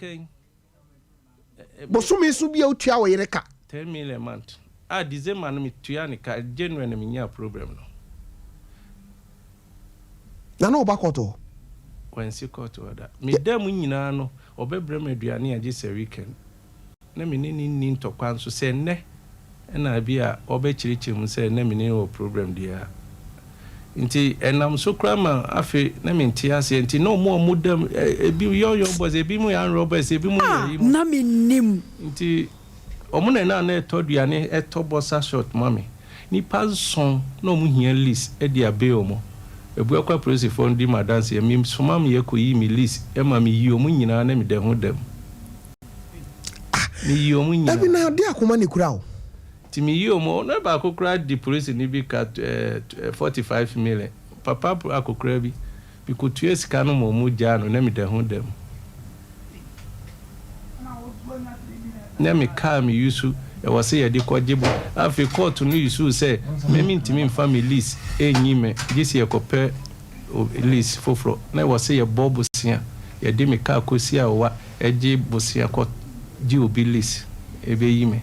Speaker 1: bosumi so bia utua wo yire ka
Speaker 4: 10 million a month December no me tua ne ka January na me nya problem no
Speaker 1: na no ba koto
Speaker 4: kwansi koto da me dam nyina no obebrem aduane age se weekend na me ni ntokwa so se ne na bia obechirichi mu se na me ni o problem dia nti enam so krama afi na me ntia se nti no mo dam ebi yo boys ebi mu yan robbers ebi mu yi
Speaker 3: na menim
Speaker 4: nti omuna na etoduane etobosa short mami ni passon no mu hia list e dia be omo Abuakwa police for ndi madanse ya mi soma me yakoyi mi list e ma mi yi omu nyina na mi de ho dem mi yi omu nyina
Speaker 1: abi na de akoma ni kura o
Speaker 4: ti mi yi omu na ba akokra di police ni bi ka 45 million papa akokra bi ko tue sika no mo mu ja no na mi de ho dem na mi ka mi yusu e wose ye de kwajibo afi court no yusu say me ntimi families enyime gisi ye kope list foforo na wose ye bobo sia ye de mi ka kosia wa eji bosia ko ji obi list ebe yime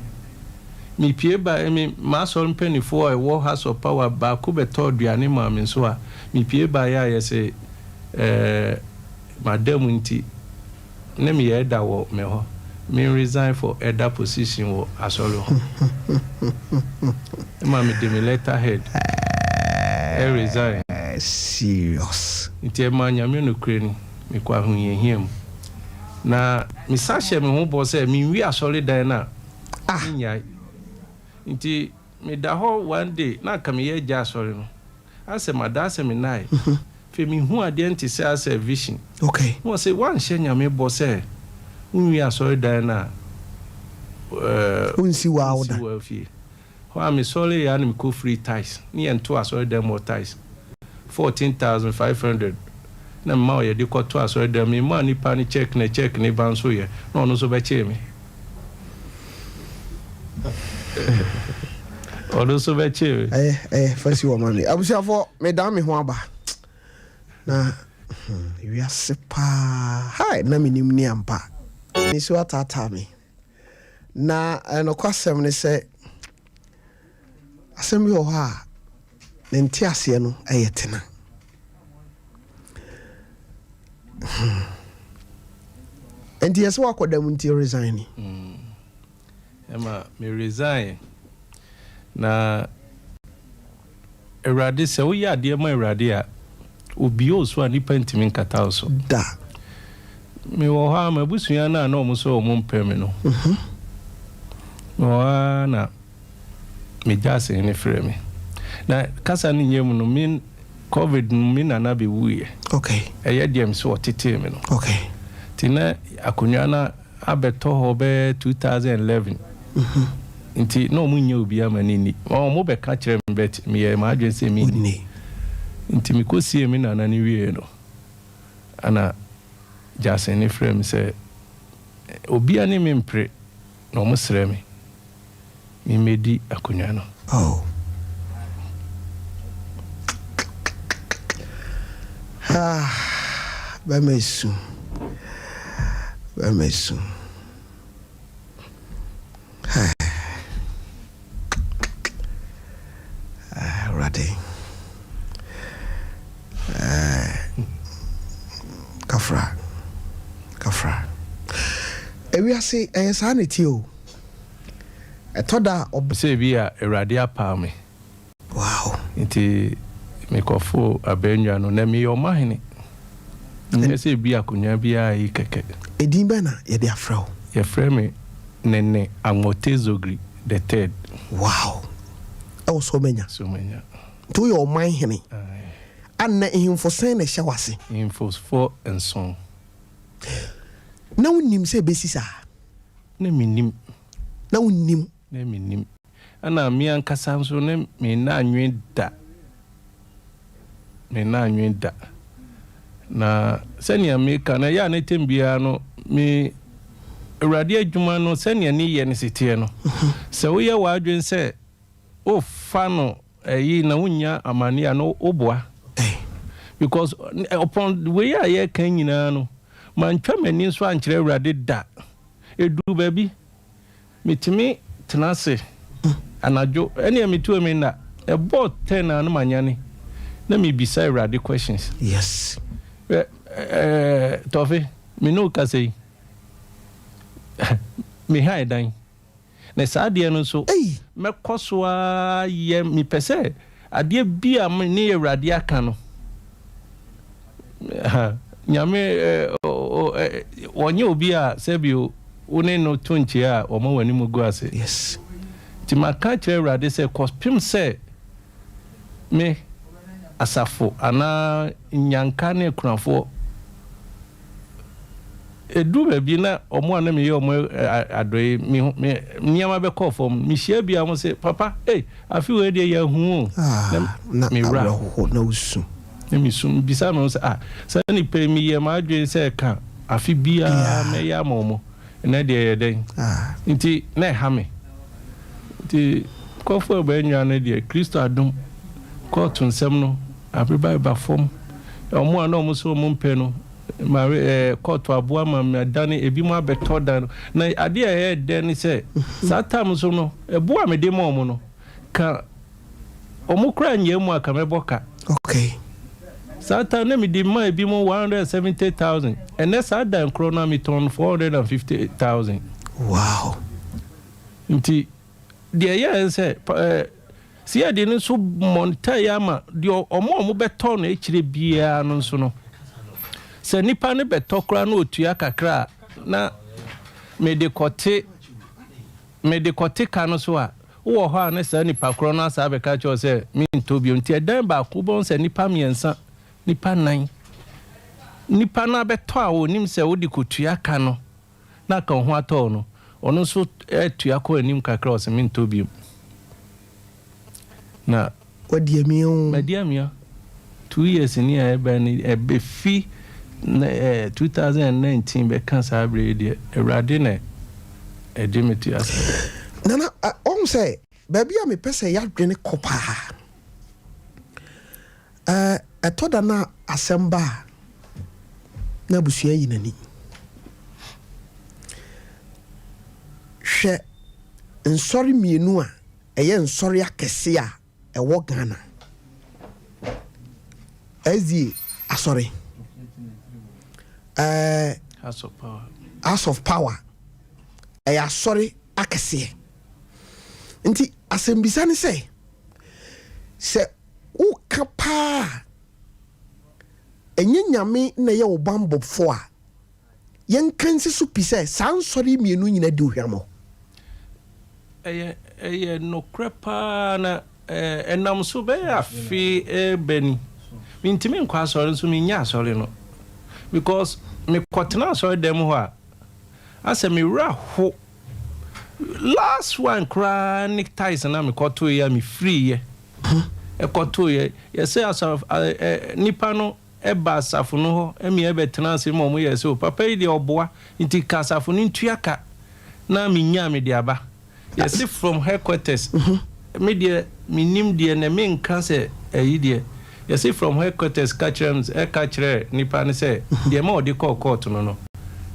Speaker 4: mi pie ba mi ma so mpanifo e wo house of power ba ko beto aduane ma mi so a mi pie ba ya ye say madam nti na mi ye da wo me ho me resign for other position wo asolo ma me de me letterhead resign
Speaker 1: serious
Speaker 4: nti ma nyame no kreni me kwa hu yehiem na mi sahye me ho bo se mi wi asole dan na nya nti me da ho one day na ka me ye ja asole no ase madase me nai fe mi hu ade nti se ase vision
Speaker 1: okay
Speaker 4: mo se wan hye nyame bo se we are sorry Diana
Speaker 1: unsi wa oda
Speaker 4: ho am sorry ya na ko free ties ni ento asori dem more ties 14,500 na ma ye de ko to asori dem me ma ni pa ni check ni ban so ye no no so be che me o so be che
Speaker 1: fasi wo man abusia fo me da me ho aba na we are sepa hi na menim ni ampa ni so atata me na no kwasem ne se asem yo ha ne ntiase no ayetena and yes wa kodam nti resign
Speaker 4: ema me resign na erade se wo ya de ma erade a obi o so ani pantimi nkata so
Speaker 1: da
Speaker 4: me wo ha ma busua na na omo so omo mpem no wa na me jase ni frame na kasa ni nyem no min covid min na be wuye
Speaker 1: okay
Speaker 4: eye dem so otete me no
Speaker 1: okay
Speaker 4: tina akonya na abeto ho be 2011 nti no mu nya obi amanini o mo be ka kire me bet me ye ma adwense me ni nti mi kosie me na ni wie no ana jase ni frame se obi ani me mpre no mo sere me mi medi akonya no
Speaker 1: oh Bamesu ready kafra ewi ase sanity o etoda
Speaker 4: obse bia erade apa me
Speaker 1: wow
Speaker 4: nti me kofo abenwa no na me yo mahene ne se bia kunya bia yi keke
Speaker 1: edin bana ye de afrawo
Speaker 4: ye frame nene amotezogri the third.
Speaker 1: Wow. Oh, so many. To your mind, honey. And him for saying a shawasi.
Speaker 4: Him for 4 and so.
Speaker 1: Now nim say basis
Speaker 4: NAMENIM.
Speaker 1: Now nim.
Speaker 4: NAMENIM. And I me and Casanso name me na nwe da. Me na nwe da. Na senya me kana ya na tembia no me awurade adwuma no senya ni ye ne sitie no. Se wo ye wadwen se o fa no yi na wonya amania no oboa. Because upon the way I hear kan nyina no man twa mani so ankyere awurade da. Edu baby metimi tenase anajo ene metu me na about 10 na manyane na me bisa awurade questions.
Speaker 1: Yes.
Speaker 4: Tofi me no ka sei me hai dan na saade no so me kosoa ye me pese ade bia me ne awurade aka no nyame wonye obi a sebio one no tonche a o ma wani mu go ase.
Speaker 1: Yes.
Speaker 4: Ti maka kire awurade se kospim se me asafo ana nyanka ne kunafo edu ba bi na omo ana me ye omo adoyi me nyama be call form me hia bia mo se papa afi we de ya hu
Speaker 1: na me ra ho na usu
Speaker 4: me sum bisa me se sa ni pe mi ye ma adwen se ka afi bia me ya momo na de ye den nti na ha me nti kofo ba nwa na de Kristo adom ko tun sem no abriba ba form omo ana omo so mo mpe no ma koto aboa ma me dane ebi mo abeto dan na ade e den se satam so no eboa me de mo omo no ka omo kra nya mu aka me boka.
Speaker 1: Okay.
Speaker 4: Satam na me de ma ebi mo 170,000 and that sad dan krona me ton 450,000.
Speaker 1: Wow.
Speaker 4: Nti de ya se si ade no so monta ya ma de omo beto na ekire bia no so no se nipa ne betokra na otua kakra na me de kote kanu so a wo ho a na se nipa kro na sa be ka cho se mi ntobio nti edan ba ku bon se nipa miensa nipa nan nipa na beto a onim se wo de kotua kanu na ka ho ato no ono so etua ko anim kakra o se mi ntobio na
Speaker 1: wadi amia
Speaker 4: media mia 2 years ni e be fi 2019 be cancer breed erade na edimiti as
Speaker 1: nana say baby am pese ya dwene kopa etoda na asemba na busua yinani hwe nsori mienu a eye nsori akese a ewo Ghana ezi asori House of Power sorry akese nti asembisa ni se u kapa enye nyame na ye obambo fo a yen kanse su pise san sorry mienu nyina di ohwamo
Speaker 4: no crepa na enam so be afi beni mintimi nkwa sorry so minya sorry no because me kotena so dem ho a ase me ra ho last one chronic ties na me koto ya me free ye koto ye say asaf nipa no eba asafo no ho emi ebetena ase mo ye so papa yi de oboa nti kasafo ni ntuaka na me nya me de aba yes from headquarters me de minim de na me nka se yi de you see from headquarters catcher nipa ne say the ma odi court no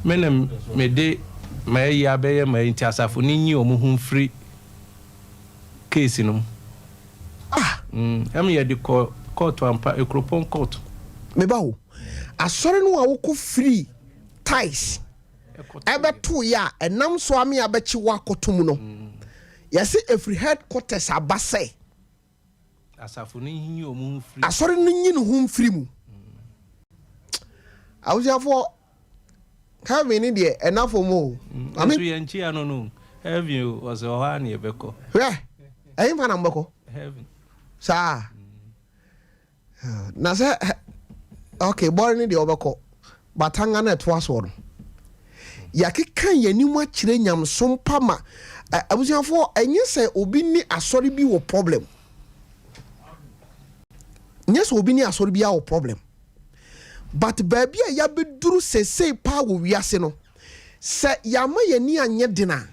Speaker 4: menem me de ma ya be ma nti asafo ni nyi omu free case no am ye de court ampa ekropon court
Speaker 1: me bawo asori no a wo free ties ebe to ya enam so ame abechi wakotum no yes every headquarters abase
Speaker 4: asafo ni nyi omu free
Speaker 1: asori ni nyi no hum free mu awuja for ka we ni de enafo mo
Speaker 4: ami so ye nchi ano no Heaven was a honey beko.
Speaker 1: Where? I am an ambako.
Speaker 4: Heaven.
Speaker 1: Sir. Na say okay, born in the obako. But hanga na twas one. Yakeka yanimu akyire nyam so mpama. Abusiafo enye say obi ni asori bi wo problem. Yes, obi ni asori bi wo problem. But baby ya beduru sesei pa wo wiase no. Se yama yani anye dina.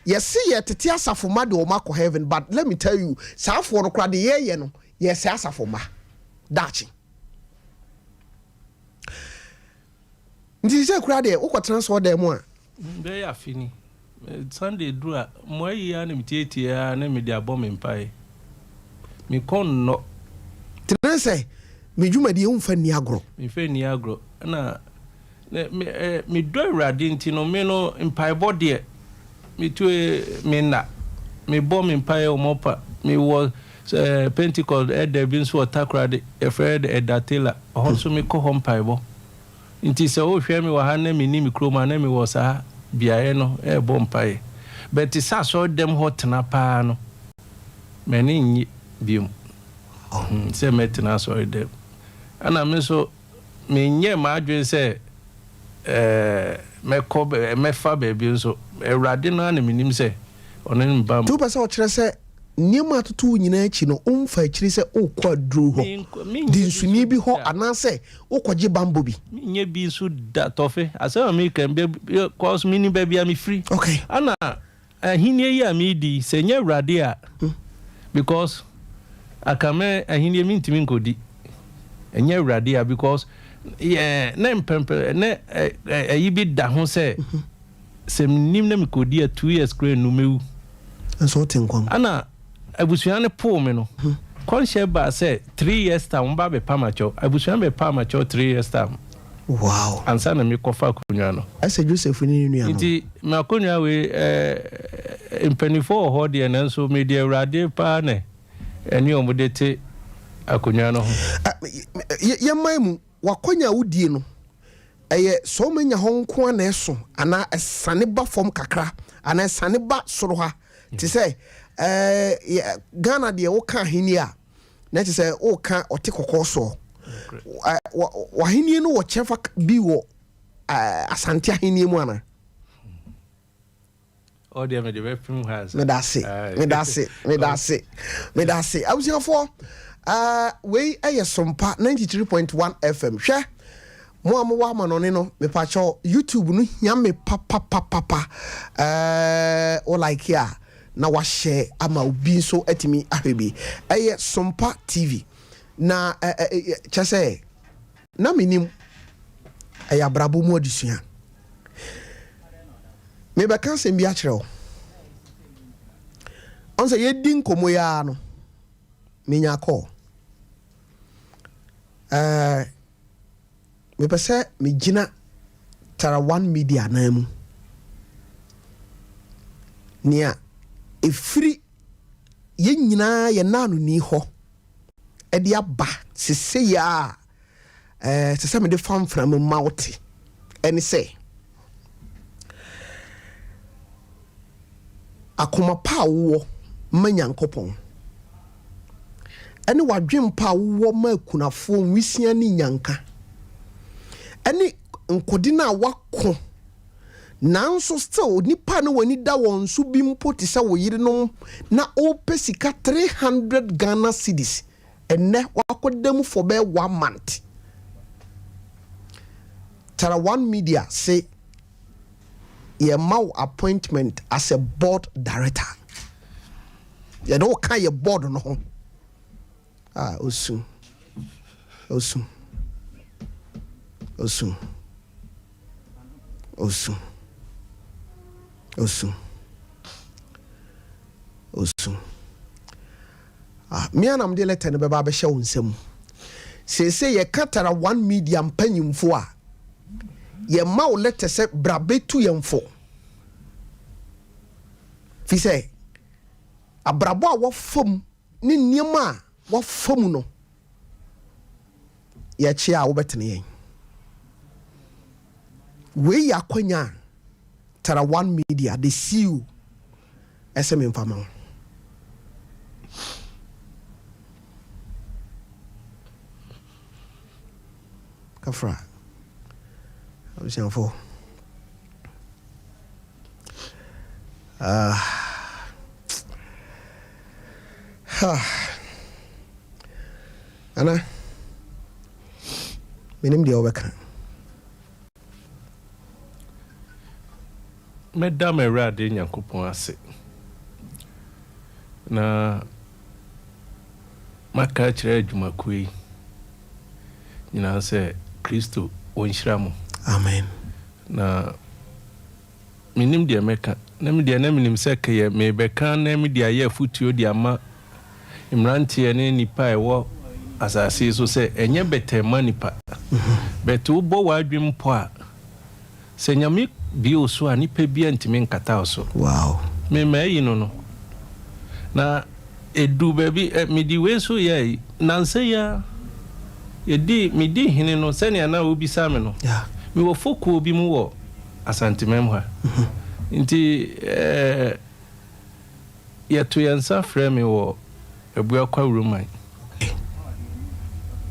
Speaker 1: Yes, ye tete asafo ma de o makọ heaven, but let me tell you, safo no kra de ye no, yes asafo ma. Dachi. Nti se kra de wo transfer dem a.
Speaker 4: Be ya fini. Sunday do a mo yi ya na mitietie ya na me de abom mpai. Me kon no.
Speaker 1: Tena se me dwuma de umfa ni agro.
Speaker 4: Me fe ni agro. Na me do awrade nti no me no mpai bode me to me na me bom mpai o mopa me was Pentecost there been so takrade e friend edatela also me ko mpai bo nti se o hwe me wa ha na me ni me kroma na me was ha biaye no e bom mpai but sa so dem hot na pa no me ni nyi biom se metna so dem ana me so me nye ma adwen se mefa baby nso ewrade na na menim se ono ne mbam
Speaker 1: tu pese o kire se niam atoto nyina achi no umfa akiri se okwa dru ho di nsuni bi ho anase okwaje bambo bi
Speaker 4: nye bi nso da tofe asa me kan be cause mini baby am free
Speaker 1: okay
Speaker 4: ana ahinie yi am di se nye ewrade a because akame ahinie mi ntimi nkodi enye ewrade a because yeah, name pemper ne yibi da ho se nim na mikodi a 2 years kra no mewu
Speaker 1: enso tenkwam
Speaker 4: ana abusuane po me no konhye ba se 3 years time ba be pamacho abusuane be pamacho 3 years time
Speaker 1: wow
Speaker 4: ansa na me kofa konwa no
Speaker 1: ase Joseph ni nua no
Speaker 4: nti me konwa we impenifo ho de na nso me de awrade pa ne eni omudete akonwa no ho
Speaker 1: ye maimu wakonya wudie no eye so manya honko ana eso ana esane ba fom kakra ana esane ba soro ha ti say Ghana de wo ka hini a na ti say o ka ote kokoso wa hini no wo chefa bi wo asante hini mu ana
Speaker 4: o de me de be film has
Speaker 1: me da se abusiafo we ayesompa 93.1 FM hwe mo amwa manone no me pa cho YouTube no hia me papa o like ya na wa share ama obi so atimi ahwebi ayesompa TV na chase na menim ayabrabo mu adisua me be kan se bia kire o onse yedin komo ya no menya call me pese me gina Tara One Media na mu nia efiri ye nyina ye nanu ni ho e de aba sese ya sese me de famfra me mouth eni say akoma pa wo manyankopon ene wadwem pa wo makunafo nwisia ni nyanka ene nkodi na wako nanso still nipa no wani da won so bi mpo ti se wo yire no na opesika 300 Ghana cedis ene wakodam for be 1 month Tara One Media say ye mau appointment as a board director ye no kan ye board no ho osun me anam de letter ne beba be hye wonsam se ye Tara One Media mpanyimfo a ye ma wo letter se brabetu yemfo fi se abrabo a wo fam ni niema a wo fam no ye chia a wo betene yen we yakwanya Tara One Media the CEO SM Infama. Kafra. I was saying for Anna MENIM the overcome.
Speaker 4: Madam Erade Nyankopon ase. Na maka kire adwumakuo yi. Nyina se Kristo onhyira mo.
Speaker 1: Amen.
Speaker 4: Na MENIM de meka. Na me de na MENIM se keye me beka na me de aye futuo de ama imrantie ne nipa ewo asase so se enye betema nipa. Betu bo wadwem po a se nyame bi oso a nipa bi antime nkata oso.
Speaker 1: Wow.
Speaker 4: Me mayi no no. Na edu baby me di we so ye nanse ya me di hene no se ne na obi sa me no.
Speaker 1: Yeah.
Speaker 4: Me wo foko obi mu wo asantemem ha. Nti ya to yansa frɛ me wo Abuakwa roman.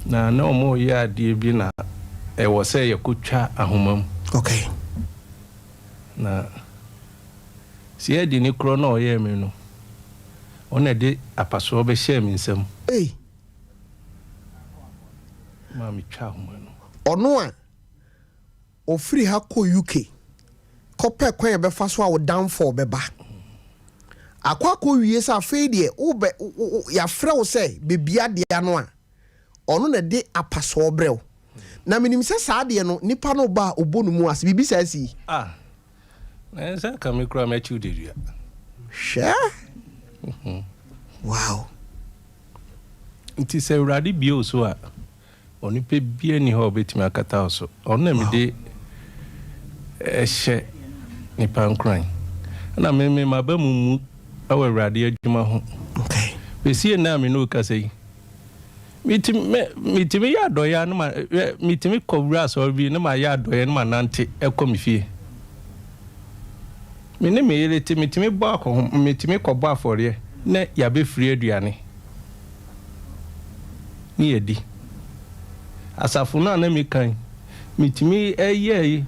Speaker 4: Na na omo ya de bi na wo se yakotwa ahomam.
Speaker 1: Okay.
Speaker 4: Na si e di ni kro na oye me no. Ona de apaso be share me nsam.
Speaker 1: Hey.
Speaker 4: Ma mi twa ahomam no.
Speaker 1: Ono a ofiri ha ko UK. Kopɛ kwan be fa so a wo downfall be ba. Akwa ko wie sa fe de wo be ya frɛ wo sɛ bebia de ano a ono na de apaso brɛw. Na MENIM sɛ saa de no nipa no ba obonu mu ase bibi sa si.
Speaker 4: Ah. Na sa ka me kura me chiu de ria.
Speaker 1: Sure. Wow.
Speaker 4: Nti sɛ urade bio so a oni pe bia ni ho betimi akata so. Ono na me de ehye nipa nkran. Na me mabamu mu awe urade adwuma ho.
Speaker 1: Okay.
Speaker 4: Besie na me no ka sɛ mitimi ya doya no ma mitimi kowura so bi no ma ya doya no ma nante ekomifie mene me yele ti mitimi bo akọ mitimi kọbọ afọre na ya be firi aduane ni edi asafo na mi kan mitimi eye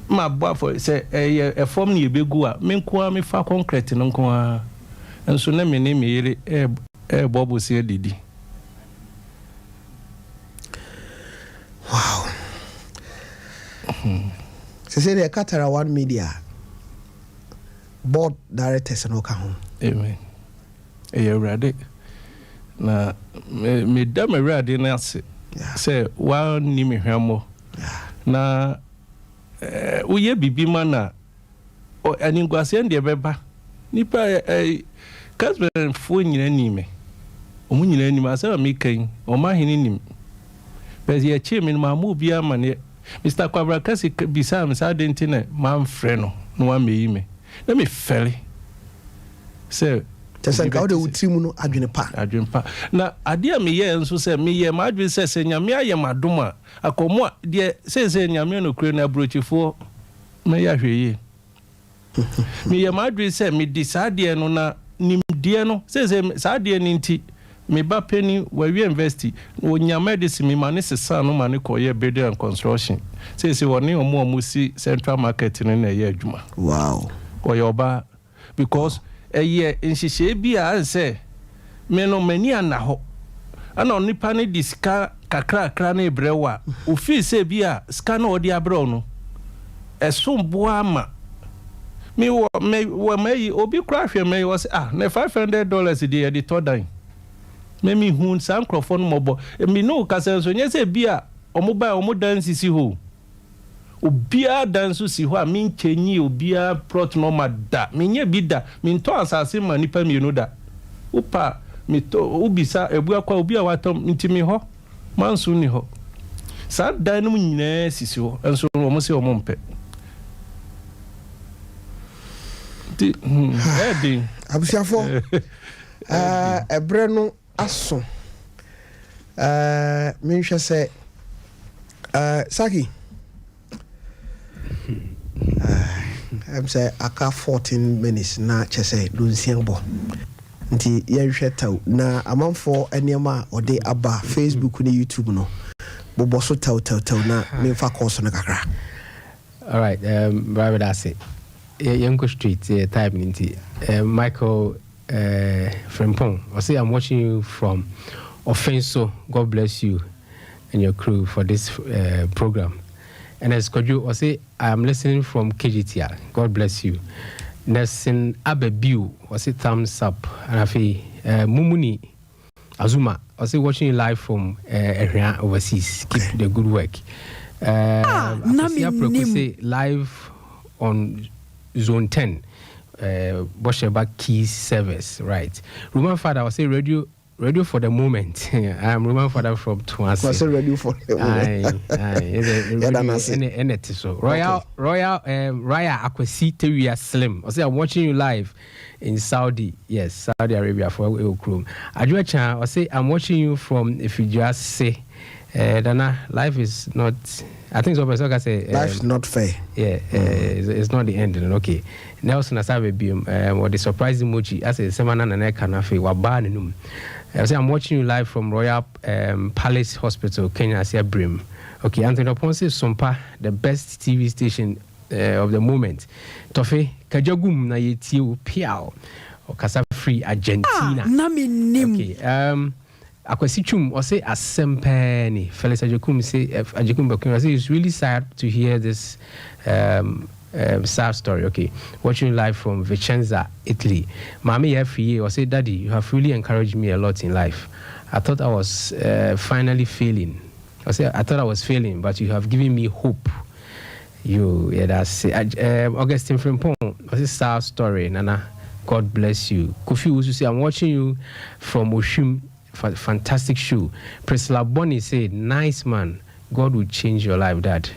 Speaker 4: ma bo afọre se eye efom na ebegu a me nko a me fa concrete no nko a enso na mene me yele bobo se edidi.
Speaker 1: Wow. Se say the Katara One Media board directors no ka ho.
Speaker 4: Amen. Rade. Na me da me rade na se. Say wa ni me hwamo. Na uye bibi mana o aningwase ndie beba. Nipa kasben fo nyina ni me. Omu nyina ni ma se me kan. O ma hini ni. But ye chairman ma mu bia ma ne Mr. Kwabra kasi bisa me sa dentine ma mfre no no wa meyi me na me fele se
Speaker 1: tesa ka o de utimu no adwene pa
Speaker 4: na ade a me ye nso se me ye ma adwene se nyame aye madoma akomo de se nyame no kure na brochifo me ya hweye me ye ma adwene se me di sa de no na nimde no se sa de ni nti me ba penny we university o nyama de simi mane sesa no mane koye building and construction say woni omo si central market no na ye adwuma.
Speaker 1: Wow.
Speaker 4: Koye oba because eye nhihye bi a say me no mani ana ho ana onipa ne diska kakra na ebrewa o fi say bi a ska na odi abro no esombo ama me obi kra hwe me was na $500 dey e dey todan memi hun san microphone mobo me no ka senso nye se bia omoba omo dance si ho obia dance si ho a min chenyi obia prot no mada menye bi da min to asase ma nipa mi no da upa mi to ubisa Abuakwa obi a watom ntimi ho manso ni ho sa dan no nyina sisi ho enso omo se omo mpe ti edi
Speaker 1: abusiafo ebre no aso menhwe se Saki I'm say aka 14 minutes na chese dunsian bo nti yehwe taw na amanfo enema ode aba Facebook ni YouTube no bobo so taw na me fa course no kakra.
Speaker 5: All right, brother, that's it. Yanko Street type nti Michael Frimpong, I say I'm watching you from Offenso. God bless you and your crew for this program. And as Koju, I say I'm listening from KGTR. God bless you. Nelson Abebu, I say thumbs up. And I feel Mumuni Azuma, I say watching you live from area overseas. Keep the good work.
Speaker 3: NAMENIM
Speaker 5: live on Zone 10. Bosheba Keys service, right? Roman father, I say radio for the moment. I'm Roman father from Tuansi.
Speaker 1: I say radio for the moment.
Speaker 5: So Royal Raya Akwasi Teria Slim. I say I'm watching you live in Saudi. Yes, Saudi Arabia for Ukrum. Ajuacha, I say I'm watching you from, if you just say Dana, life is not, I think so. I say
Speaker 1: life's not fair.
Speaker 5: Yeah, it's not the end. Okay. Nelson Asabe Bium, or the surprise emoji. I say Semana Nane Kanafe Wabanum. I say I'm watching you live from Royal Palace Hospital, Kenya. I say Brim. Okay, Anthony Ponce Sompa, the best TV station of the moment. Tofe Kajagum na yetiu Piao or Casa Free Argentina.
Speaker 3: NAMENIM.
Speaker 5: Okay. Akwasichum or say Asempeni. Felix Ajakum say Ajakum Bakum. I say it's really sad to hear this sad story. Okay, watching live from Vicenza, Italy. Mami every year or say, Daddy, you have really encouraged me a lot in life. I thought I was finally failing. I thought I was failing, but you have given me hope. That's Augustine Frimpong. What's this sad story, Nana? God bless you. Kofi Usu say, I'm watching you from Oshim. Fantastic show. Priscilla Bonnie said, nice man. God will change your life, Dad.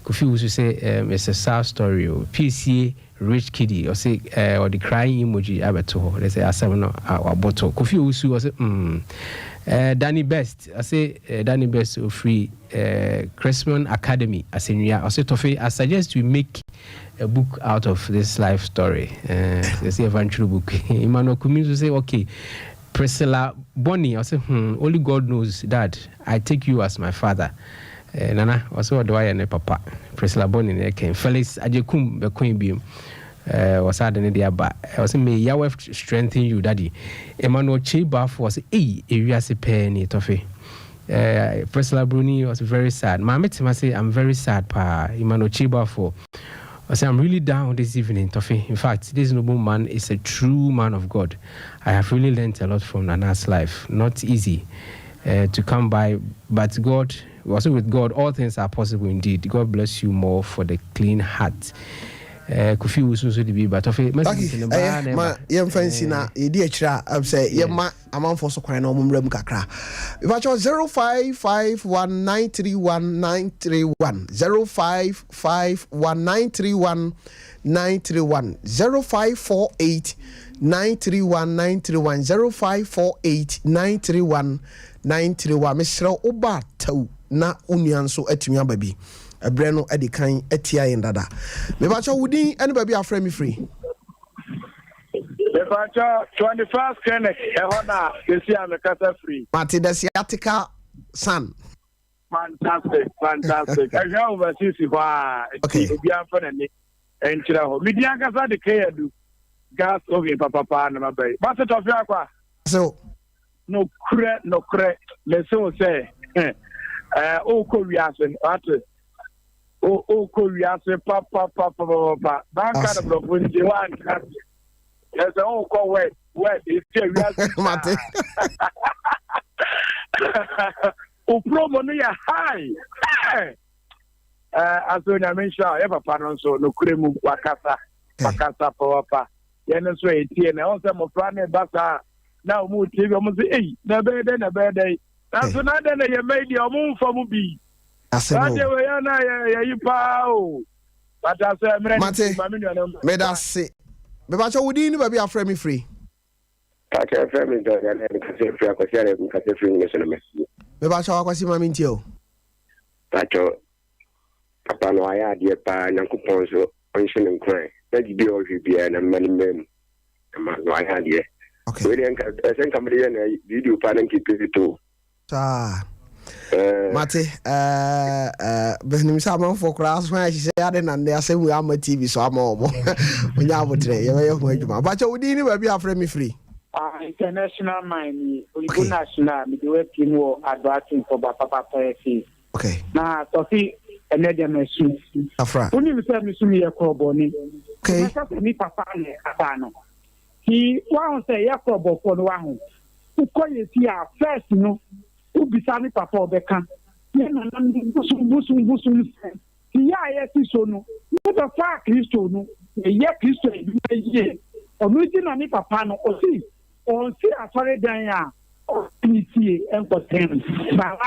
Speaker 5: Kofi Usu say, it's a sad story. PCA rich kiddie or say or the crying emoji abeto. They say our bottle. Kofi Usu was Danny Best. I say Danny Best of free Crestman Academy. I say Tofe. I suggest we make a book out of this life story. They say eventual book. Emmanuel Kuminzu say okay. Priscilla Bonnie, I say, only God knows that I take you as my father. Nana, also do I and papa. Priscilla Bonnie came. Felix Ajekum the Queen Beam was had an idea, but I was saying, may Yahweh strengthen you, Daddy. Emmanuel Chebaf was area se penny toffee. Priscilla Bruni was very sad. My mate must say, I'm very sad, pa. Emmanuel Chebaf. I say, I'm really down this evening, Toffee. In fact, this noble man is a true man of God. I have really learned a lot from Nana's life. Not easy to come by, but God, also with God, all things are possible indeed. God bless you more for the clean heart. Kofi Usu di but Toffee,
Speaker 1: ma yem fancy na edi achira am say yem ma amanfo so kwan na omumram kakra. If I chose 0551931931 0551931931 0548931931 0548931931 Mr. Oba taw na unuan so atumi ababi. Breno edikan etia yendada. Me bacha wudi any baby afre me free.
Speaker 6: Me bacha 21st clinic e hona kesi am kasa free.
Speaker 1: Mati the sciatica san.
Speaker 6: Fantastic. I hear overseas kwa obi am for ne enchira ho. Me dia kasa de kaya do. Gas ovi papa na mabai. But TOFIAKWA.
Speaker 1: So
Speaker 6: no kre. Me so say o ko wiase at O Korea say papa. That kind of block when you want. There's a whole call where it's still Mate. O promo near high. As when I mentioned, ever pardon so no kremu wakasa papa. Yen so eti and also mo plan basa. Now mo TV mo say na bed. That's not then you made your move for mo be.
Speaker 1: Mate, me da se. Me ba cho wudi ni ba bia frame me free.
Speaker 7: I can frame me don't and kasi free akwasi and kasi free me so me.
Speaker 1: Me ba cho akwasi mami ntio.
Speaker 7: Pacho papa no aya die pa nyankopon so onhye nkran. that you be all be and MENIM. I had here.
Speaker 1: Okay.
Speaker 7: We didn't send somebody in video panel keep it too.
Speaker 1: Mate, Benim Salmon for class when she said, and they say we are my TV, so I'm all. When you have a tray, but you didn't be afraid me free.
Speaker 6: International mind, national, the team were advancing for Papa.
Speaker 1: Okay.
Speaker 6: Now, Sophie, another machine.
Speaker 1: Afra.
Speaker 6: When you say, Miss Mia Corboni,
Speaker 1: okay.
Speaker 6: Me Papa, he won't say Yacob for the one who call it here first, you know. Who be Sami Papa Bekan? Busum. Here, yes, so no. Not a far Christo, no. A year Christo, a year. Or meeting on Papa, no, or see. Or see a sorry Dania, or see, and for 10. But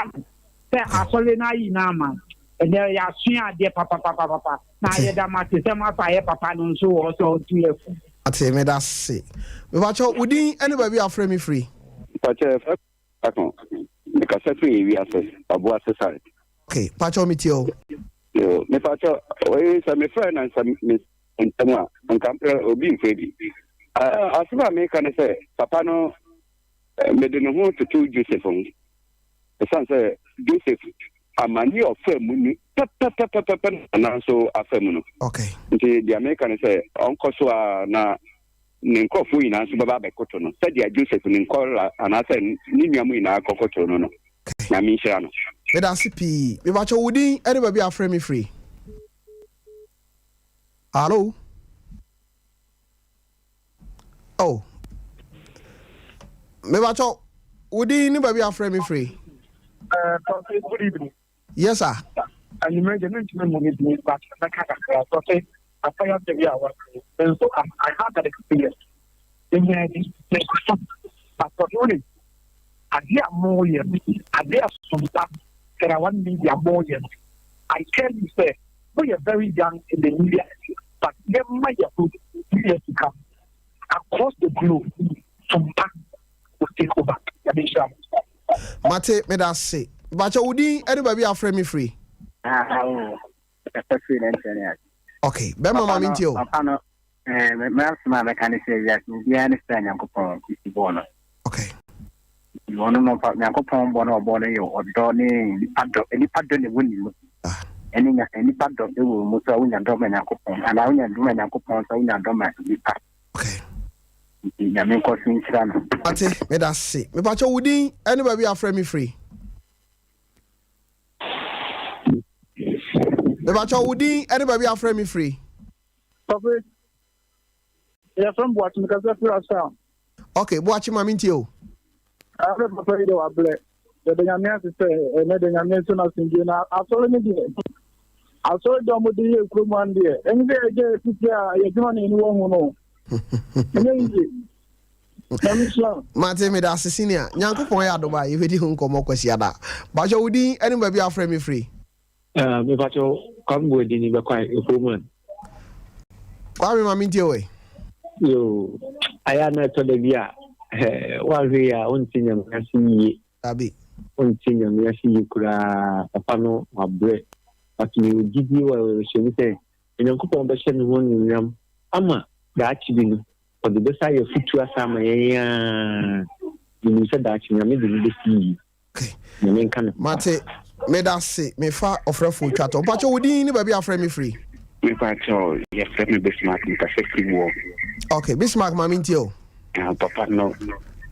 Speaker 6: I saw a Nama. And there are seeing dear Papa. Now, that much is a fire Papa, and so also to you.
Speaker 1: I say, me that's say. We watch out, would anybody afraid me free?
Speaker 7: But, because we are Abuakwa SDA.
Speaker 1: Okay, Pacho Mitio.
Speaker 7: Me Pacho, we some friend and some Miss Ntama and compare Obi Fedi. As I make an say, Papa no made no more to two Joseph. The son say Joseph, a man of family, and also a family.
Speaker 1: Okay.
Speaker 7: The American say, Uncle Swa na. Ninkofu ina so baba bekoto no said ya Joseph ninkola anase nimiamu ina kokoto no na minhira no
Speaker 1: me da sipi me bacho wudi anybody afraid me free. Hello. Oh, me bacho wudi anybody afraid me free.
Speaker 6: Good evening.
Speaker 1: Yes sir.
Speaker 6: And you made an intimate with but I can't okay. I fired the hour. And so I had that experience. In but for only I dear more years, I dare some stuff that I want media more years. I tell you, sir, we are very young in the media, but never mind your food years to come. Across the globe, some back will take over.
Speaker 1: Mate, me that say. But you would anybody afraid me free. Okay, Bema Mamintio. Okay.
Speaker 8: You want to know about Yankopon Bono Bono or Donny, any part of the winning. Any part of the Musa Win and Domain Yankopon, and I win and do an Yankopon, so in a domain.
Speaker 1: Okay.
Speaker 8: Yamiko Sinsana.
Speaker 1: Mate, me that say. Me but you would anybody afraid me free. Me but you would anybody afraid me free.
Speaker 6: Okay. Yeah, from watching because that's where I sound.
Speaker 1: Okay, watch my mintio.
Speaker 6: I have a play to a black. The Yamian to say, and then Yamian as in Gina. I saw him. I saw them with the crew one day. And they get you're doing anyone who
Speaker 1: Mate me da senior. Nyanko pon ya doba you wedi hun komo kwesi ada. Ba jo wudi anybody afraid me free.
Speaker 9: Me ba jo come go di ni be kwa improvement.
Speaker 1: Kwa me mamintio we.
Speaker 9: Yo, aya na to de bia wa hwe ya ontinya ngasi
Speaker 1: abi
Speaker 9: ontinya ngasi kura papa no abre ati gidi wa shemi se enyankopon be shemi ho nyam ama da achi bi no o de besa ya fitu asama ya ni se da achi nyam de ni si
Speaker 1: okay
Speaker 9: ni kan
Speaker 1: mate me da se me fa ofrefo twato pacho wodi ni ba bia afre me free
Speaker 7: me pacho ya free me Bismarck me ka free wo
Speaker 1: okay Bismarck mamintio
Speaker 7: papa no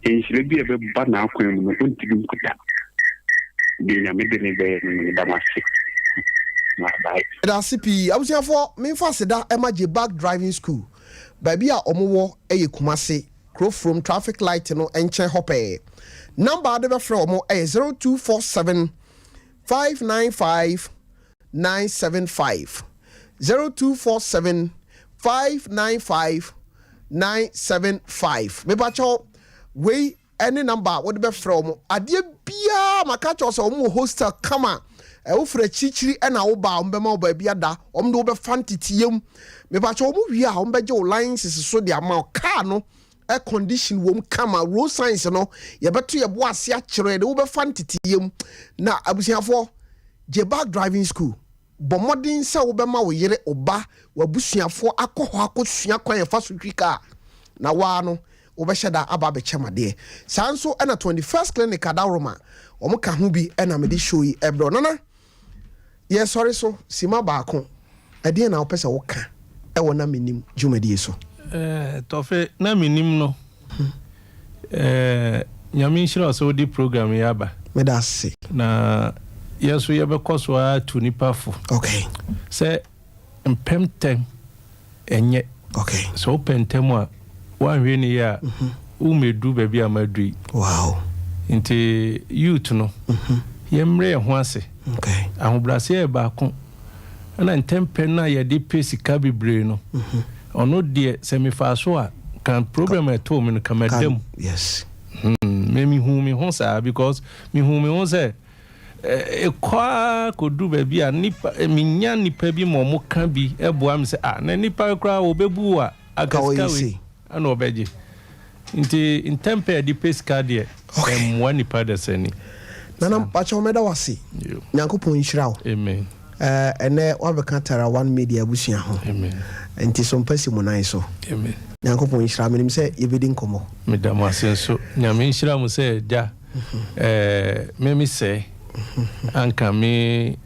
Speaker 7: e sile bi e be ba na akwan mu no ntigi nkuta bi nya me de ne be no da masi na bai
Speaker 1: da CP abusiafo me fa seda e maje back driving school baby a omowo eye kumase crow from traffic light no enche hope number de be frɛ omo 0247 595 975 0247 595 975 me bacho we any number what be from ade bia maka cho so mo hostel kama e wo fra chichiri e na wo ba wo be ma ba bia da wo do wo be fantitiem me bacho mo wi a wo be je license so de ama car no air condition wo kama road signs no ye beto ye bo ase a kire de wo be fantitiem na abusiafo je back driving school bomodin sɛ wobɛma wo yere oba wabusuafo akɔhɔ akɔsua kwan yɛfa so twika na waa no wobɛhyɛ da aba bɛkyɛmade saa nso ɛna 21st clinic adaroma ɔmo ka ho bi ɛna mede show yi ɛbrɛ nana yɛ sɔre so sima baako ɛdeɛ na wopɛ sɛ woka ɛwɔ na menim dwumadie so
Speaker 4: tɔfe na menim no nyame nhyira sɛ wodi program yi aba
Speaker 1: meda ase
Speaker 4: na yeso yɛbɛkɔ so a to nipa fo
Speaker 1: okay
Speaker 4: sɛ mpɛmtɛm ɛnyɛ
Speaker 1: okay
Speaker 4: so pɛntɛm a wanhwɛ ne ya umedu baabi a madui
Speaker 1: wow
Speaker 4: nti youth no yɛmmerɛ yɛ ho ase
Speaker 1: okay
Speaker 4: ahobrɛase yɛ baako ana ntɛmpɛ na yɛde pɛ sika bebree no ɔno deɛ sɛ mefa so a kan program ɛtɔ me no kamadam
Speaker 1: yes
Speaker 4: me hu me ho saa because me hu me ho sɛ ekwa kodu baabi a nipa minya nipa bi mo mo ka bi eboa me sɛ na nipa kra obebu a agaska we ana obeje nti ntɛmpɛ di pesca de emwa nipa de sani
Speaker 1: nana pacho meda wase nyankopɔn nhyira wo
Speaker 4: amen
Speaker 1: ene wabɛka tara one media abusua ho
Speaker 4: amen
Speaker 1: nti so mpasi mo nan so
Speaker 4: amen
Speaker 1: nyankopɔn nhyira menim sɛ yɛbɛdi nkɔmmɔ
Speaker 4: medam asenso nyame nhyira mo sɛ da memi sɛ anka me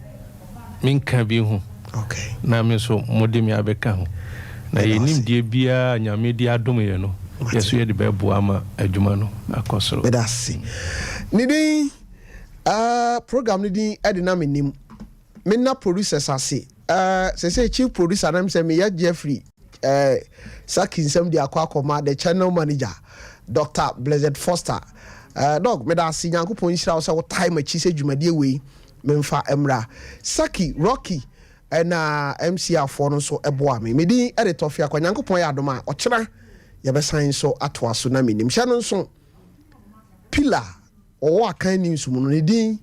Speaker 4: nka bi ho
Speaker 1: okay
Speaker 4: na me so mode me abɛka ho na yɛnim deɛ bia nyame di adom yɛ no yɛso yɛde bɛboa ma adwuma no akɔsoro
Speaker 1: medase nidi program nidi ɛde na menim menna producers ase say chief producer nam say me ya Jeffrey Saki nsɛm de akɔ the channel manager Dr. Blessed Foster dog medase nyankopɔn nhyira wo sɛ wo time achi sɛ dwumadie wei memfa emra Saki Rocky na MC afo no so eboa me medi ede TOFIAKWA nyankopɔn yɛ adom a ɔkyena yɛbɛsan so atoa so na menim hyɛ no nso pillar ɔwɔ akan news mu no ne din